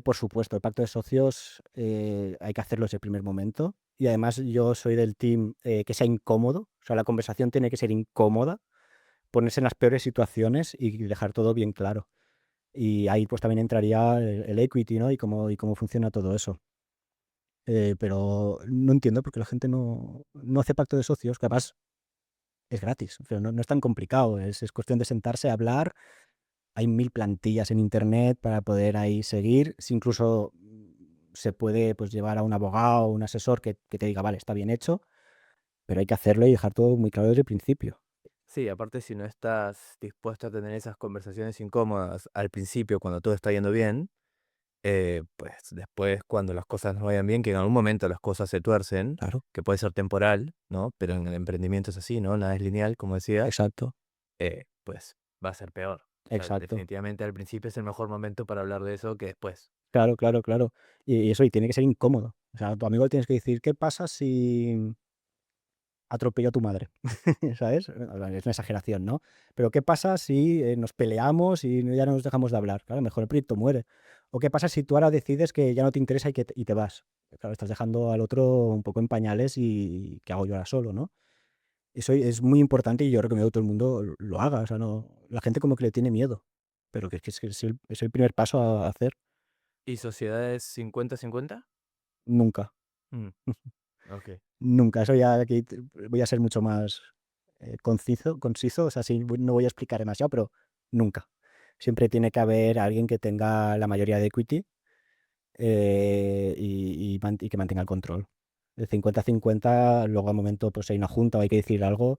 Por supuesto, el pacto de socios hay que hacerlo desde el primer momento. Y además yo soy del team que sea incómodo. O sea, la conversación tiene que ser incómoda, ponerse en las peores situaciones y dejar todo bien claro. Y ahí pues también entraría el equity, ¿no? Y cómo funciona todo eso. Pero no entiendo por qué la gente no hace pacto de socios, que además es gratis, pero no es tan complicado, es cuestión de sentarse a hablar. Hay 1000 plantillas en internet para poder ahí seguir. Si incluso se puede pues llevar a un abogado o un asesor que te diga, vale, está bien hecho, pero hay que hacerlo y dejar todo muy claro desde el principio. Sí, aparte si no estás dispuesto a tener esas conversaciones incómodas al principio cuando todo está yendo bien, pues después cuando las cosas no vayan bien, que en algún momento las cosas se tuercen, Claro, que puede ser temporal, ¿no? Pero en el emprendimiento es así, ¿no? Nada es lineal, como decías, exacto, pues va a ser peor. O sea, exacto. definitivamente al principio es el mejor momento para hablar de eso que después. Claro, claro, claro. Y eso, y tiene que ser incómodo. O sea, a tu amigo le tienes que decir, ¿qué pasa si atropello a tu madre? ¿Sabes? Es una exageración, ¿no? Pero ¿qué pasa si nos peleamos y ya no nos dejamos de hablar? Claro, mejor el proyecto muere. ¿O qué pasa si tú ahora decides que ya no te interesa y te vas? Claro, estás dejando al otro un poco en pañales y ¿qué hago yo ahora solo, no? Eso es muy importante y yo recomiendo que todo el mundo lo haga. O sea, no, la gente como que le tiene miedo, pero que es el primer paso a hacer. ¿Y sociedades 50-50? Nunca. Mm, ok. Nunca, eso ya aquí voy a ser mucho más conciso, o sea, sí, no voy a explicar demasiado, pero nunca. Siempre tiene que haber alguien que tenga la mayoría de equity y que mantenga el control. De 50-50, luego al momento pues hay una junta o hay que decir algo.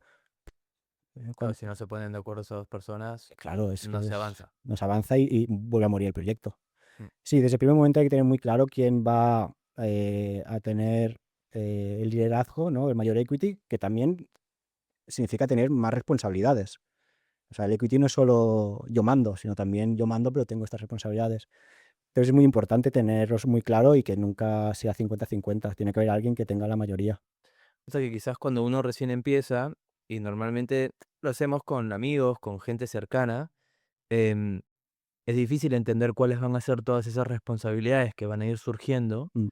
Claro, si no se ponen de acuerdo esas dos personas, Claro, es no que se avanza. nos avanza y vuelve a morir el proyecto. Mm. Sí, desde el primer momento hay que tener muy claro quién va a tener el liderazgo, ¿no? El mayor equity, que también significa tener más responsabilidades. O sea, el equity no es solo yo mando, sino también yo mando, pero tengo estas responsabilidades. Entonces es muy importante tenerlos muy claro y que nunca sea 50-50. Tiene que haber alguien que tenga la mayoría. O sea que quizás cuando uno recién empieza, y normalmente lo hacemos con amigos, con gente cercana, em, es difícil entender cuáles van a ser todas esas responsabilidades que van a ir surgiendo. Mm,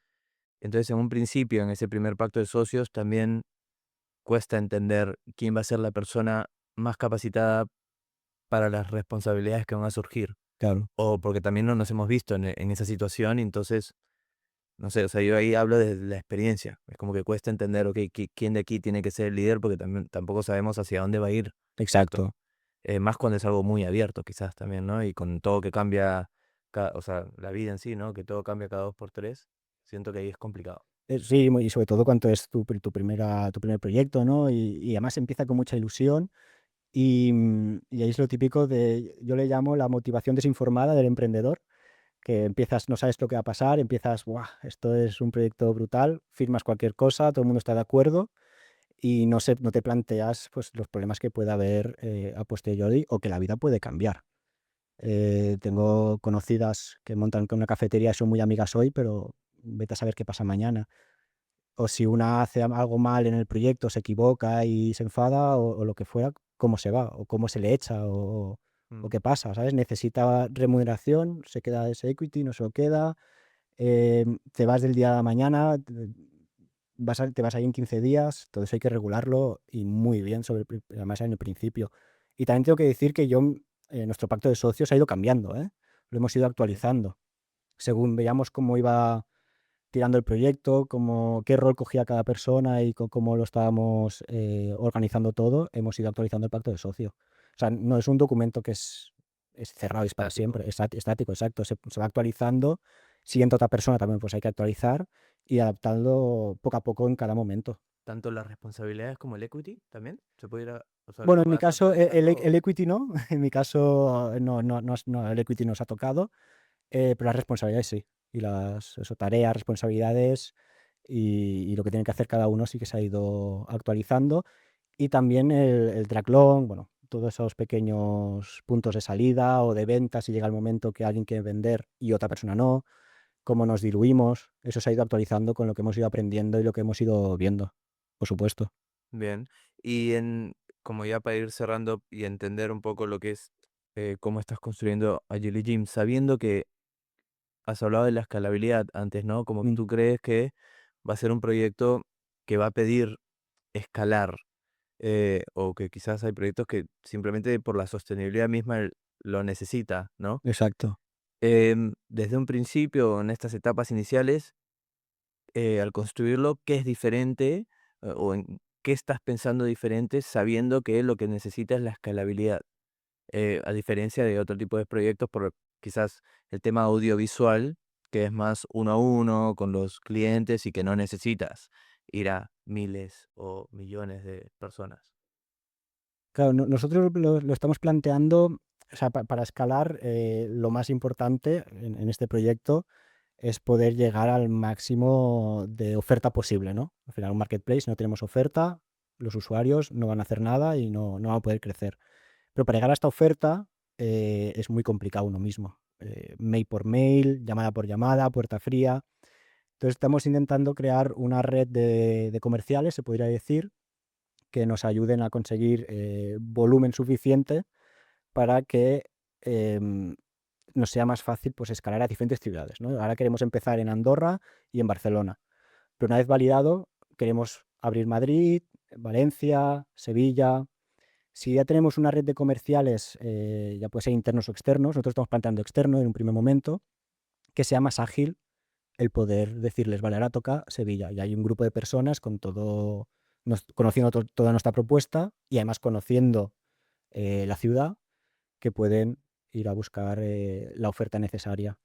Entonces, en un principio, en ese primer pacto de socios, también cuesta entender quién va a ser la persona más capacitada para las responsabilidades que van a surgir. claro, O porque también no nos hemos visto en esa situación, y entonces, no sé, o sea, yo ahí hablo de la experiencia. Es como que cuesta entender, ok, quién de aquí tiene que ser el líder, porque también tampoco sabemos hacia dónde va a ir esto. exacto. Más cuando es algo muy abierto, quizás también, ¿no? Y con todo que cambia, o sea, la vida en sí, ¿no? Que todo cambia cada 2 por 3. Siento que ahí es complicado. Sí, y sobre todo cuando es tu primer proyecto, ¿no? Y además empieza con mucha ilusión y ahí es lo típico de, yo le llamo la motivación desinformada del emprendedor, que empiezas, no sabes lo que va a pasar, empiezas, ¡buah! Esto es un proyecto brutal, firmas cualquier cosa, todo el mundo está de acuerdo y no te planteas pues, los problemas que pueda haber a posteriori o que la vida puede cambiar. Tengo conocidas que montan con una cafetería y son muy amigas hoy, pero vete a saber qué pasa mañana. O si una hace algo mal en el proyecto, se equivoca y se enfada o lo que fuera, cómo se va o cómo se le echa o Mm. qué pasa, ¿sabes? Necesita remuneración, se queda ese equity, no se lo queda, te vas del día a la mañana, te vas ahí en 15 días, todo eso hay que regularlo y muy bien, además en el principio. Y también tengo que decir que nuestro pacto de socios ha ido cambiando, ¿eh? Lo hemos ido Ok. actualizando. Según veíamos cómo iba tirando el proyecto, qué rol cogía cada persona y cómo lo estábamos organizando todo, hemos ido actualizando el pacto de socio. O sea, no es un documento que es cerrado y es para Estático. siempre, estático, exacto. Se va actualizando, siguiente otra persona también pues hay que actualizar y adaptarlo poco a poco en cada momento. Tanto las responsabilidades como el equity también. Se puede ir o sea, Bueno, en mi vas caso actualizando. el equity no, en mi caso no, el equity nos ha tocado, pero las responsabilidades sí. Y eso, tareas, responsabilidades y lo que tiene que hacer cada uno sí que se ha ido actualizando. Y también el tracklog, bueno, todos esos pequeños puntos de salida o de venta, si llega el momento que alguien quiere vender y otra persona no, cómo nos diluimos, eso se ha ido actualizando con lo que hemos ido aprendiendo y lo que hemos ido viendo, por supuesto. Bien. Y como ya para ir cerrando y entender un poco lo que es cómo estás construyendo Agile Gym, sabiendo que has hablado de la escalabilidad antes, ¿no? Como que Mm, tú crees que va a ser un proyecto que va a pedir escalar, o que quizás hay proyectos que simplemente por la sostenibilidad misma lo necesita, ¿no? Exacto. Desde un principio, en estas etapas iniciales, al construirlo, ¿qué es diferente o en qué estás pensando diferente sabiendo que lo que necesita es la escalabilidad? A diferencia de otro tipo de proyectos, por quizás el tema audiovisual, que es más uno a uno con los clientes y que no necesitas ir a miles o millones de personas. Claro, nosotros lo estamos planteando, o sea, para escalar, lo más importante en este proyecto es poder llegar al máximo de oferta posible, ¿no? Al final, un marketplace, no tenemos oferta, los usuarios no van a hacer nada y no van a poder crecer. Pero para llegar a esta oferta, es muy complicado uno mismo. Mail por mail, llamada por llamada, puerta fría. Entonces estamos intentando crear una red de comerciales, se podría decir, que nos ayuden a conseguir volumen suficiente para que nos sea más fácil pues, escalar a diferentes ciudades, ¿no? Ahora queremos empezar en Andorra y en Barcelona, pero una vez validado, queremos abrir Madrid, Valencia, Sevilla. Si ya tenemos una red de comerciales, ya puede ser internos o externos, nosotros estamos planteando externo en un primer momento, que sea más ágil el poder decirles, vale, ahora toca Sevilla. Y hay un grupo de personas con todo, conociendo toda nuestra propuesta y además conociendo la ciudad, que pueden ir a buscar la oferta necesaria.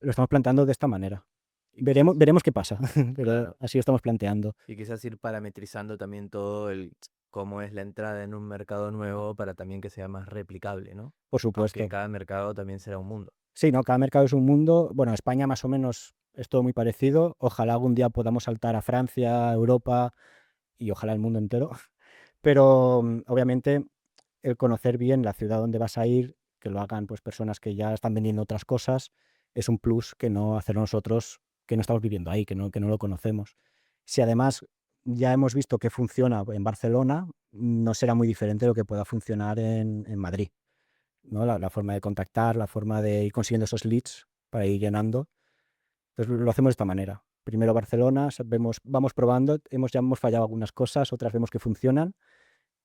Lo estamos planteando de esta manera. Veremos qué pasa, pero Claro. así lo estamos planteando. Y quizás ir parametrizando también todo el cómo es la entrada en un mercado nuevo para también que sea más replicable, ¿no? Por Aunque supuesto. cada mercado también será un mundo. Sí, ¿no? Cada mercado es un mundo. Bueno, España más o menos es todo muy parecido. Ojalá algún día podamos saltar a Francia, a Europa y ojalá el mundo entero. Pero obviamente el conocer bien la ciudad donde vas a ir, que lo hagan pues personas que ya están vendiendo otras cosas, es un plus que no hacer nosotros que no estamos viviendo ahí, que no lo conocemos. Si además ya hemos visto que funciona en Barcelona, no será muy diferente de lo que pueda funcionar en Madrid, ¿no? La forma de contactar, la forma de ir consiguiendo esos leads para ir llenando. Entonces lo hacemos de esta manera. Primero Barcelona, vamos probando, ya hemos fallado algunas cosas, otras vemos que funcionan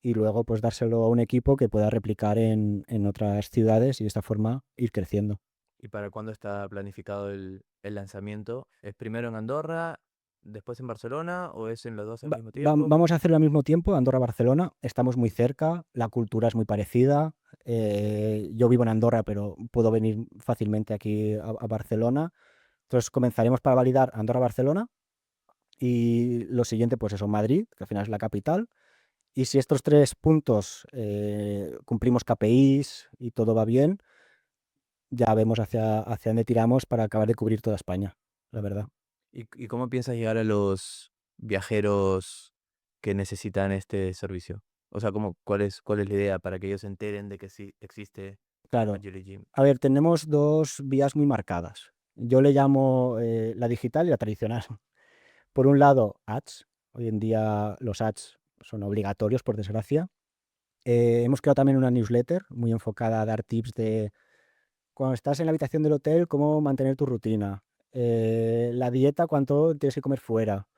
y luego pues dárselo a un equipo que pueda replicar en otras ciudades y de esta forma ir creciendo. ¿Y para cuándo está planificado el lanzamiento? ¿Es primero en Andorra, después en Barcelona o es en los dos al mismo tiempo? Vamos a hacerlo al mismo tiempo, Andorra-Barcelona, estamos muy cerca, la cultura es muy parecida, yo vivo en Andorra pero puedo venir fácilmente aquí a Barcelona, entonces comenzaremos para validar Andorra-Barcelona y lo siguiente pues eso, Madrid, que al final es la capital, y si estos tres puntos cumplimos KPIs y todo va bien, ya vemos hacia dónde tiramos para acabar de cubrir toda España, la verdad. ¿Y cómo piensas llegar a los viajeros que necesitan este servicio? O sea, cuál es la idea para que ellos se enteren de que sí existe Claro. Agility Gym? A ver, tenemos dos vías muy marcadas. Yo le llamo la digital y la tradicional. Por un lado, ads. Hoy en día los ads son obligatorios, por desgracia. Hemos creado también una newsletter muy enfocada a dar tips de cuando estás en la habitación del hotel, cómo mantener tu rutina. La dieta, cuánto tienes que comer fuera.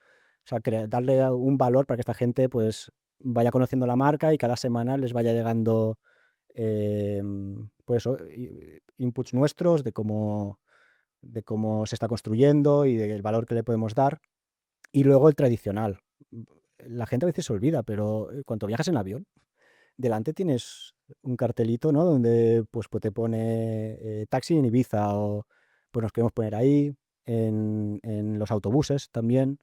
O sea, darle un valor para que esta gente pues vaya conociendo la marca y cada semana les vaya llegando pues inputs nuestros de cómo se está construyendo y del valor que le podemos dar. Y luego el tradicional. La gente a veces se olvida, pero cuando viajas en avión, delante tienes un cartelito, ¿no? Donde pues te pone taxi en Ibiza o pues nos queremos poner ahí, en los autobuses también,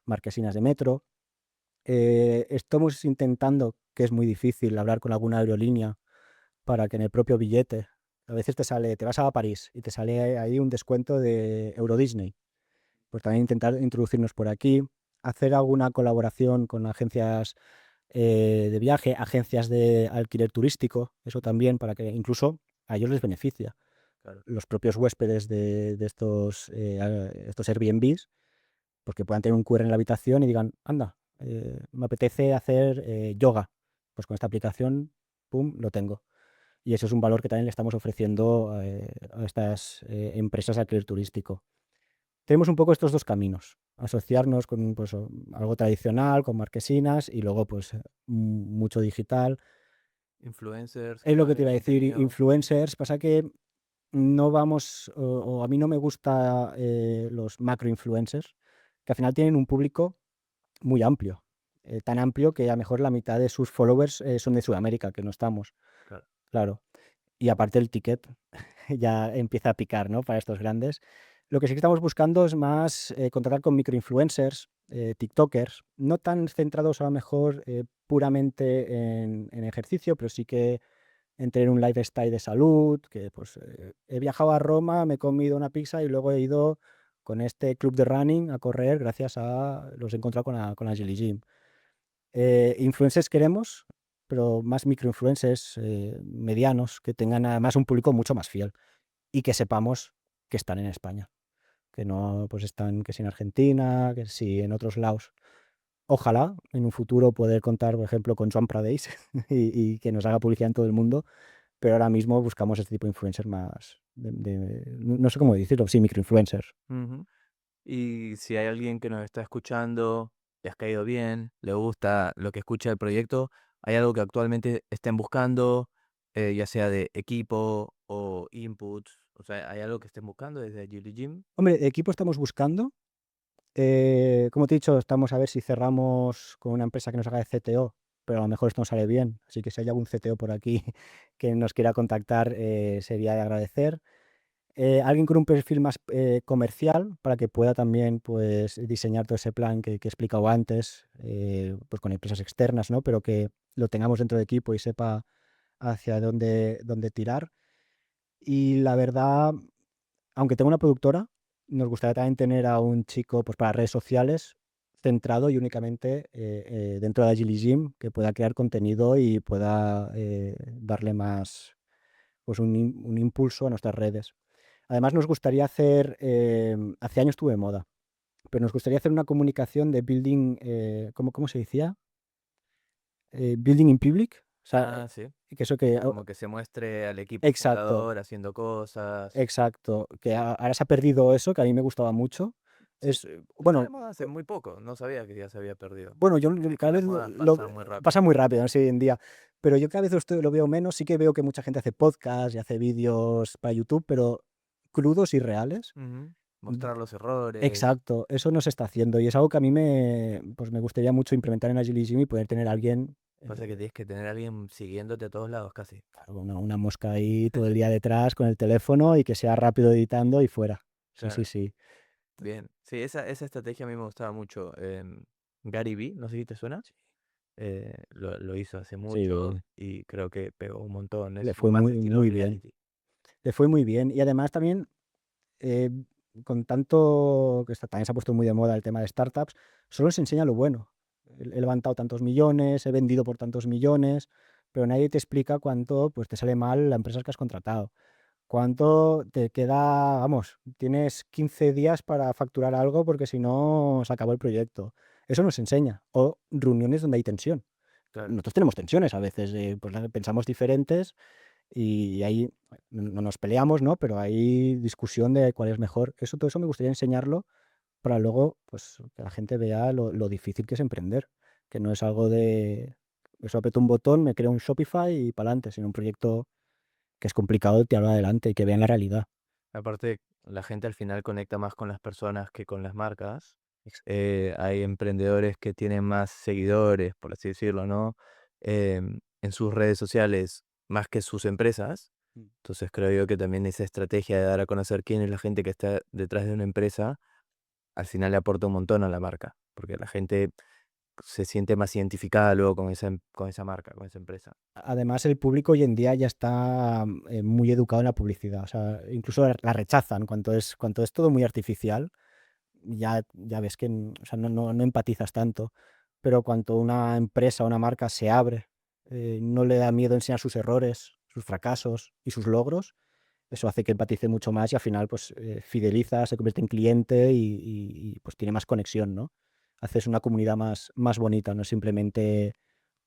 marquesinas de metro. Estamos intentando, que es muy difícil, hablar con alguna aerolínea para que en el propio billete, a veces te vas a París y te sale ahí un descuento de Euro Disney. Pues también intentar introducirnos por aquí, hacer alguna colaboración con agencias de viaje, agencias de alquiler turístico, eso también, para que incluso a ellos les beneficia. Claro. Los propios huéspedes de estos Airbnbs, pues que puedan tener un QR en la habitación y digan, anda, me apetece hacer yoga. Pues con esta aplicación, pum, lo tengo. Y eso es un valor que también le estamos ofreciendo a estas empresas de alquiler turístico. Tenemos un poco estos dos caminos, asociarnos con pues, algo tradicional, con marquesinas y luego pues mucho digital. influencers Es lo que te creadores iba de a decir, contenido. influencers. Pasa que no vamos, o a mí no me gusta los macro influencers, que al final tienen un público muy amplio. Tan amplio que a lo mejor la mitad de sus followers son de Sudamérica, que no estamos, Claro. claro. Y aparte el ticket ya empieza a picar, ¿no? Para estos grandes. Lo que sí que estamos buscando es más contratar con microinfluencers, TikTokers, no tan centrados a lo mejor puramente en ejercicio, pero sí que en tener un lifestyle de salud, que pues he viajado a Roma, me he comido una pizza y luego he ido con este club de running a correr gracias a los he encontrado con la Jelly Gym. Influencers queremos, pero más microinfluencers medianos, que tengan además un público mucho más fiel y que sepamos que están en España, que no pues están que si en Argentina, que si en otros lados. Ojalá en un futuro poder contar, por ejemplo, con Joan Pradeix y que nos haga publicidad en todo el mundo, pero ahora mismo buscamos este tipo de influencers más, no sé cómo decirlo, sí, microinfluencers. Ujú. Y si hay alguien que nos está escuchando, le has caído bien, le gusta lo que escucha del proyecto, ¿hay algo que actualmente estén buscando, ya sea de equipo o inputs? O sea, ¿hay algo que estén buscando desde Gilly Gym? Hombre, equipo estamos buscando. Como te he dicho, estamos a ver si cerramos con una empresa que nos haga de CTO, pero a lo mejor esto no sale bien. Así que si hay algún CTO por aquí que nos quiera contactar, sería de agradecer. Alguien con un perfil más comercial para que pueda también pues, diseñar todo ese plan que he explicado antes, pues con empresas externas, ¿no? Pero que lo tengamos dentro del equipo y sepa hacia dónde tirar. Y la verdad, aunque tengo una productora, nos gustaría también tener a un chico pues, para redes sociales centrado y únicamente dentro de Agile Gym que pueda crear contenido y pueda darle más pues un impulso a nuestras redes. Además nos gustaría hacer, hace años tuve moda, pero nos gustaría hacer una comunicación de building, ¿cómo se decía? Building in public. O sea, Ah, sí. que eso que... Como que se muestre al equipo exacto, fundador haciendo cosas. exacto. Que ahora se ha perdido eso, que a mí me gustaba mucho. Sí, Es, está de bueno, moda hace muy poco, no sabía que ya se había perdido. bueno, yo Es que cada las vez modas pasan muy pasa rápido. muy rápido, no sé, hoy en día, pero yo cada vez lo veo menos. Sí que veo que mucha gente hace podcast y hace vídeos para YouTube, pero crudos y reales. Ujú. Mostrar los errores. Exacto, eso no se está haciendo y es algo que a mí pues me gustaría mucho implementar en Agility Gym y poder tener a alguien, Pasa que tienes que tener a alguien siguiéndote a todos lados casi. claro, una mosca ahí todo el día detrás con el teléfono y que sea rápido editando y fuera. Sí, sí, Claro. sí. Bien. Sí, esa estrategia a mí me gustaba mucho. Gary Vee, no sé si te suena. Lo hizo hace Sí, mucho y creo que pegó un montón. le Es fue más muy, estilo muy bien. reality. Le fue muy bien. Y además también, eh, con tanto que también se ha puesto muy de moda el tema de startups, solo se enseña lo bueno. He levantado tantos millones, he vendido por tantos millones, pero nadie te explica cuánto pues, te sale mal la empresa que has contratado. ¿Cuánto te queda? Vamos, tienes 15 días para facturar algo porque si no se acabó el proyecto. Eso nos enseña. O reuniones donde hay tensión. Claro. Nosotros tenemos tensiones a veces, pues pensamos diferentes y ahí no nos peleamos, ¿no? Pero hay discusión de cuál es mejor. Todo eso me gustaría enseñarlo para luego, pues, que la gente vea lo difícil que es emprender. Que no es algo de, eso aprieto un botón, me creo un Shopify y para adelante, sino un proyecto que es complicado de tirar adelante y que vean la realidad. Aparte, la gente al final conecta más con las personas que con las marcas. Ex- Hay emprendedores que tienen más seguidores, por así decirlo, ¿no? En sus redes sociales, más que sus empresas. Mm. Entonces creo yo que también esa estrategia de dar a conocer quién es la gente que está detrás de una empresa, al final le aporta un montón a la marca, porque la gente se siente más identificada luego con esa marca, con esa empresa. Además, el público hoy en día ya está muy educado en la publicidad. O sea, incluso la rechazan. Cuanto es todo muy artificial, ya ves que o sea, no empatizas tanto. Pero cuanto una empresa o una marca se abre, no le da miedo enseñar sus errores, sus fracasos y sus logros, eso hace que empatice mucho más y al final pues fideliza, se convierte en cliente y, pues tiene más conexión, ¿no? Haces una comunidad más bonita, no es simplemente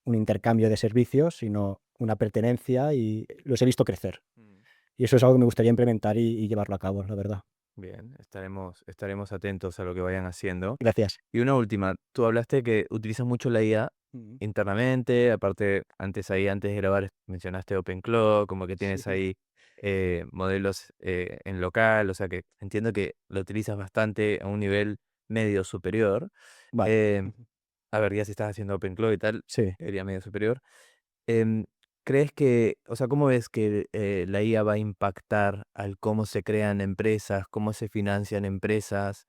un intercambio de servicios, sino una pertenencia y los he visto crecer. Mm. Y eso es algo que me gustaría implementar y llevarlo a cabo, la verdad. Bien, estaremos atentos a lo que vayan haciendo. Gracias. Y una última, tú hablaste que utilizas mucho la IA. Mm. internamente. Aparte, antes de grabar mencionaste OpenClaw, como que tienes Sí, ahí modelos en local, o sea que entiendo que lo utilizas bastante a un nivel medio superior. vale. Em, Ujú. a ver, ya si estás haciendo OpenClaw y tal, Sí. debería medio superior. Em, ¿Crees que, o sea, cómo ves que la IA va a impactar al cómo se crean empresas, cómo se financian empresas?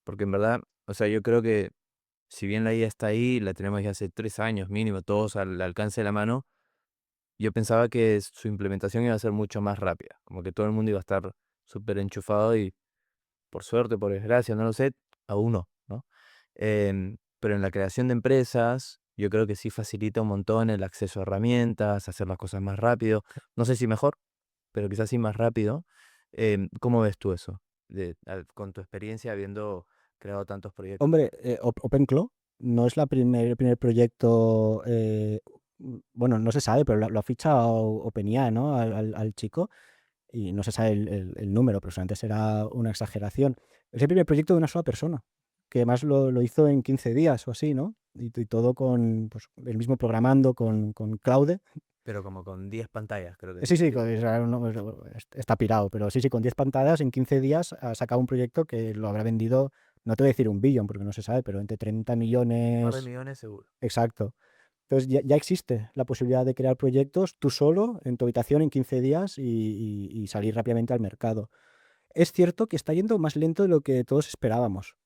Porque en verdad, o sea, yo creo que si bien la IA está ahí, la tenemos ya hace 3 años mínimo, todos al alcance de la mano, yo pensaba que su implementación iba a ser mucho más rápida, como que todo el mundo iba a estar súper enchufado y por suerte, por desgracia, no lo sé, aún no, ¿no? Pero en la creación de empresas, yo creo que sí facilita un montón el acceso a herramientas, hacer las cosas más rápido. No sé si mejor, pero quizás sí más rápido. ¿Cómo ves tú eso? Con tu experiencia habiendo creado tantos proyectos. Hombre, OpenClaw no es el primer proyecto, bueno, no se sabe, pero lo ha fichado OpenAI, ¿no? Al chico, y no se sabe el número, pero seguramente será una exageración. Es el primer proyecto de una sola persona, que además lo hizo en 15 días o así, ¿no? Y todo con, pues, el mismo programando con Claude. Pero como con 10 pantallas, creo que Sí, sí, dijo. está pirado, pero sí, sí, con 10 pantallas en 15 días ha sacado un proyecto que lo habrá vendido, no te voy a decir 1 billón porque no se sabe, pero entre 30 Un par de millones, millones seguro. exacto. Entonces ya existe la posibilidad de crear proyectos tú solo en tu habitación en 15 días y salir rápidamente al mercado. Es cierto que está yendo más lento de lo que todos esperábamos.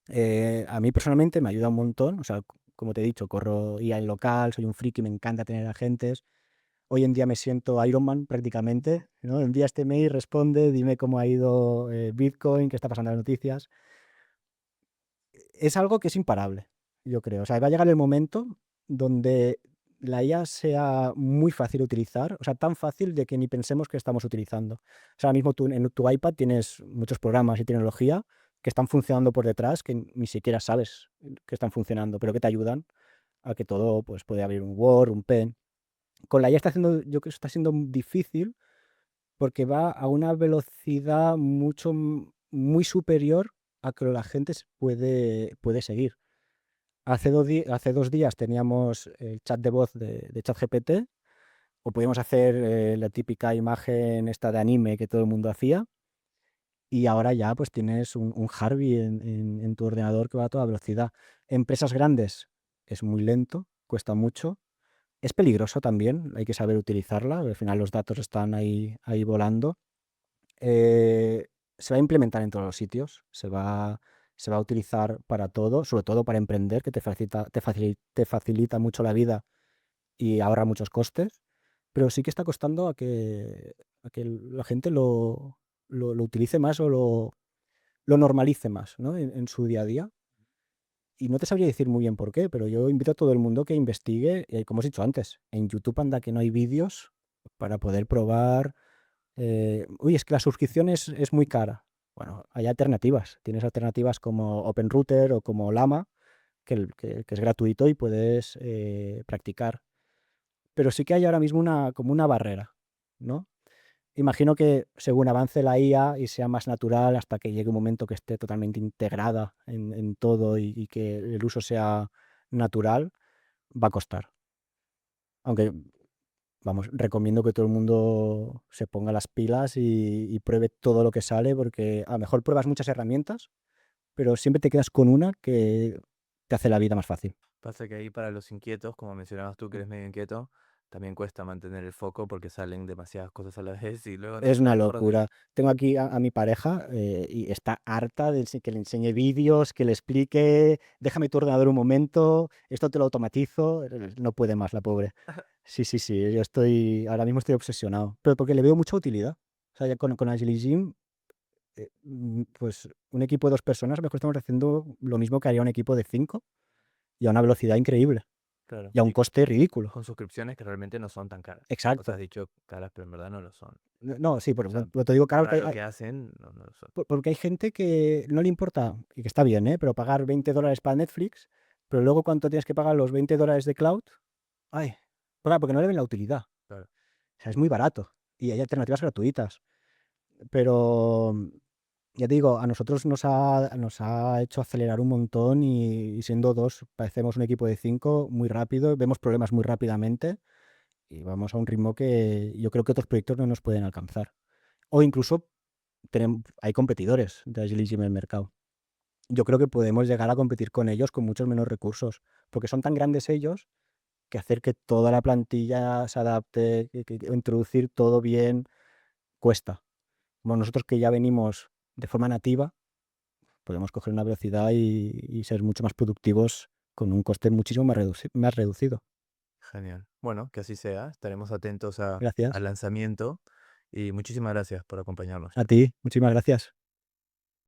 A mí personalmente me ayuda un montón, o sea, como te he dicho, corro IA en local, soy un friki, me encanta tener agentes. Hoy en día me siento Iron Man prácticamente, ¿no? Envía este mail, responde, dime cómo ha ido Bitcoin, qué está pasando en las noticias. Es algo que es imparable, yo creo. O sea, va a llegar el momento donde la IA sea muy fácil de utilizar, o sea, tan fácil de que ni pensemos que estamos utilizando. O sea, ahora mismo tú en tu iPad tienes muchos programas y tecnología que están funcionando por detrás, que ni siquiera sabes que están funcionando, pero que te ayudan a que todo, pues, puede abrir un Word, un Pen. Con la IA yo creo que está siendo difícil porque va a una velocidad muy superior a que la gente puede seguir. Hace 2 días teníamos el chat de voz de ChatGPT, o podíamos hacer la típica imagen esta de anime que todo el mundo hacía, y ahora ya pues tienes un Harvey en tu ordenador que va a toda velocidad. Empresas grandes es muy lento, cuesta mucho, es peligroso también, hay que saber utilizarla, al final los datos están ahí volando. Eh, Se va a implementar en todos los sitios, se va a utilizar para todo, sobre todo para emprender, que te facilita mucho la vida y ahorra muchos costes, pero sí que está costando a que la gente lo utilice más o lo normalice más, ¿no? En su día a día. Y no te sabría decir muy bien por qué, pero yo invito a todo el mundo que investigue, como os he dicho antes, en YouTube anda que no hay vídeos para poder probar. Uy, es que la suscripción es muy cara. Bueno, hay alternativas. Tienes alternativas como OpenRouter o como Llama, que es gratuito y puedes practicar. Pero sí que hay ahora mismo como una barrera, ¿no? Imagino que según avance la IA y sea más natural hasta que llegue un momento que esté totalmente integrada en todo y que el uso sea natural, va a costar. Aunque vamos, recomiendo que todo el mundo se ponga las pilas y pruebe todo lo que sale, porque a lo mejor pruebas muchas herramientas, pero siempre te quedas con una que te hace la vida más fácil. Pasa que ahí para los inquietos, como mencionabas tú que Mm. eres medio inquieto, también cuesta mantener el foco porque salen demasiadas cosas a la vez y luego no Es una sabes por dónde. locura. Tengo aquí a mi pareja y está harta de que le enseñe vídeos, que le explique, déjame tu ordenador un momento, esto te lo automatizo. No puede más la pobre. Sí, sí, sí, ahora mismo estoy obsesionado, pero porque le veo mucha utilidad. O sea, ya con Agile Gym, pues un equipo de 2 personas, a lo mejor estamos haciendo lo mismo que haría un equipo de 5 y a una velocidad increíble Claro, y a un y coste ridículo. con suscripciones que realmente no son tan caras. O sea, has Exacto. dicho caras, pero en verdad no lo son. No, sí, O sea, pero te digo claro para que lo que hacen, no lo son. porque hay gente que no le importa, y que está bien, ¿eh? Pero pagar $20 para Netflix, pero luego cuánto tienes que pagar los $20 de cloud, ay, claro, porque no le ven la utilidad. Claro. O sea, es muy barato y hay alternativas gratuitas, pero Ya te digo, a nosotros nos ha hecho acelerar un montón y siendo dos, parecemos un equipo de 5 muy rápido, vemos problemas muy rápidamente y vamos a un ritmo que yo creo que otros proyectos no nos pueden alcanzar. O incluso hay competidores de Agility en el mercado. Yo creo que podemos llegar a competir con ellos con muchos menos recursos, porque son tan grandes ellos que hacer que toda la plantilla se adapte, que introducir todo bien, cuesta. Como nosotros que ya venimos de forma nativa, podemos coger una velocidad y ser mucho más productivos con un coste muchísimo más reducido. Genial. Bueno, que así sea. Estaremos atentos al Gracias. lanzamiento y muchísimas gracias por A acompañarnos. ti, muchísimas gracias.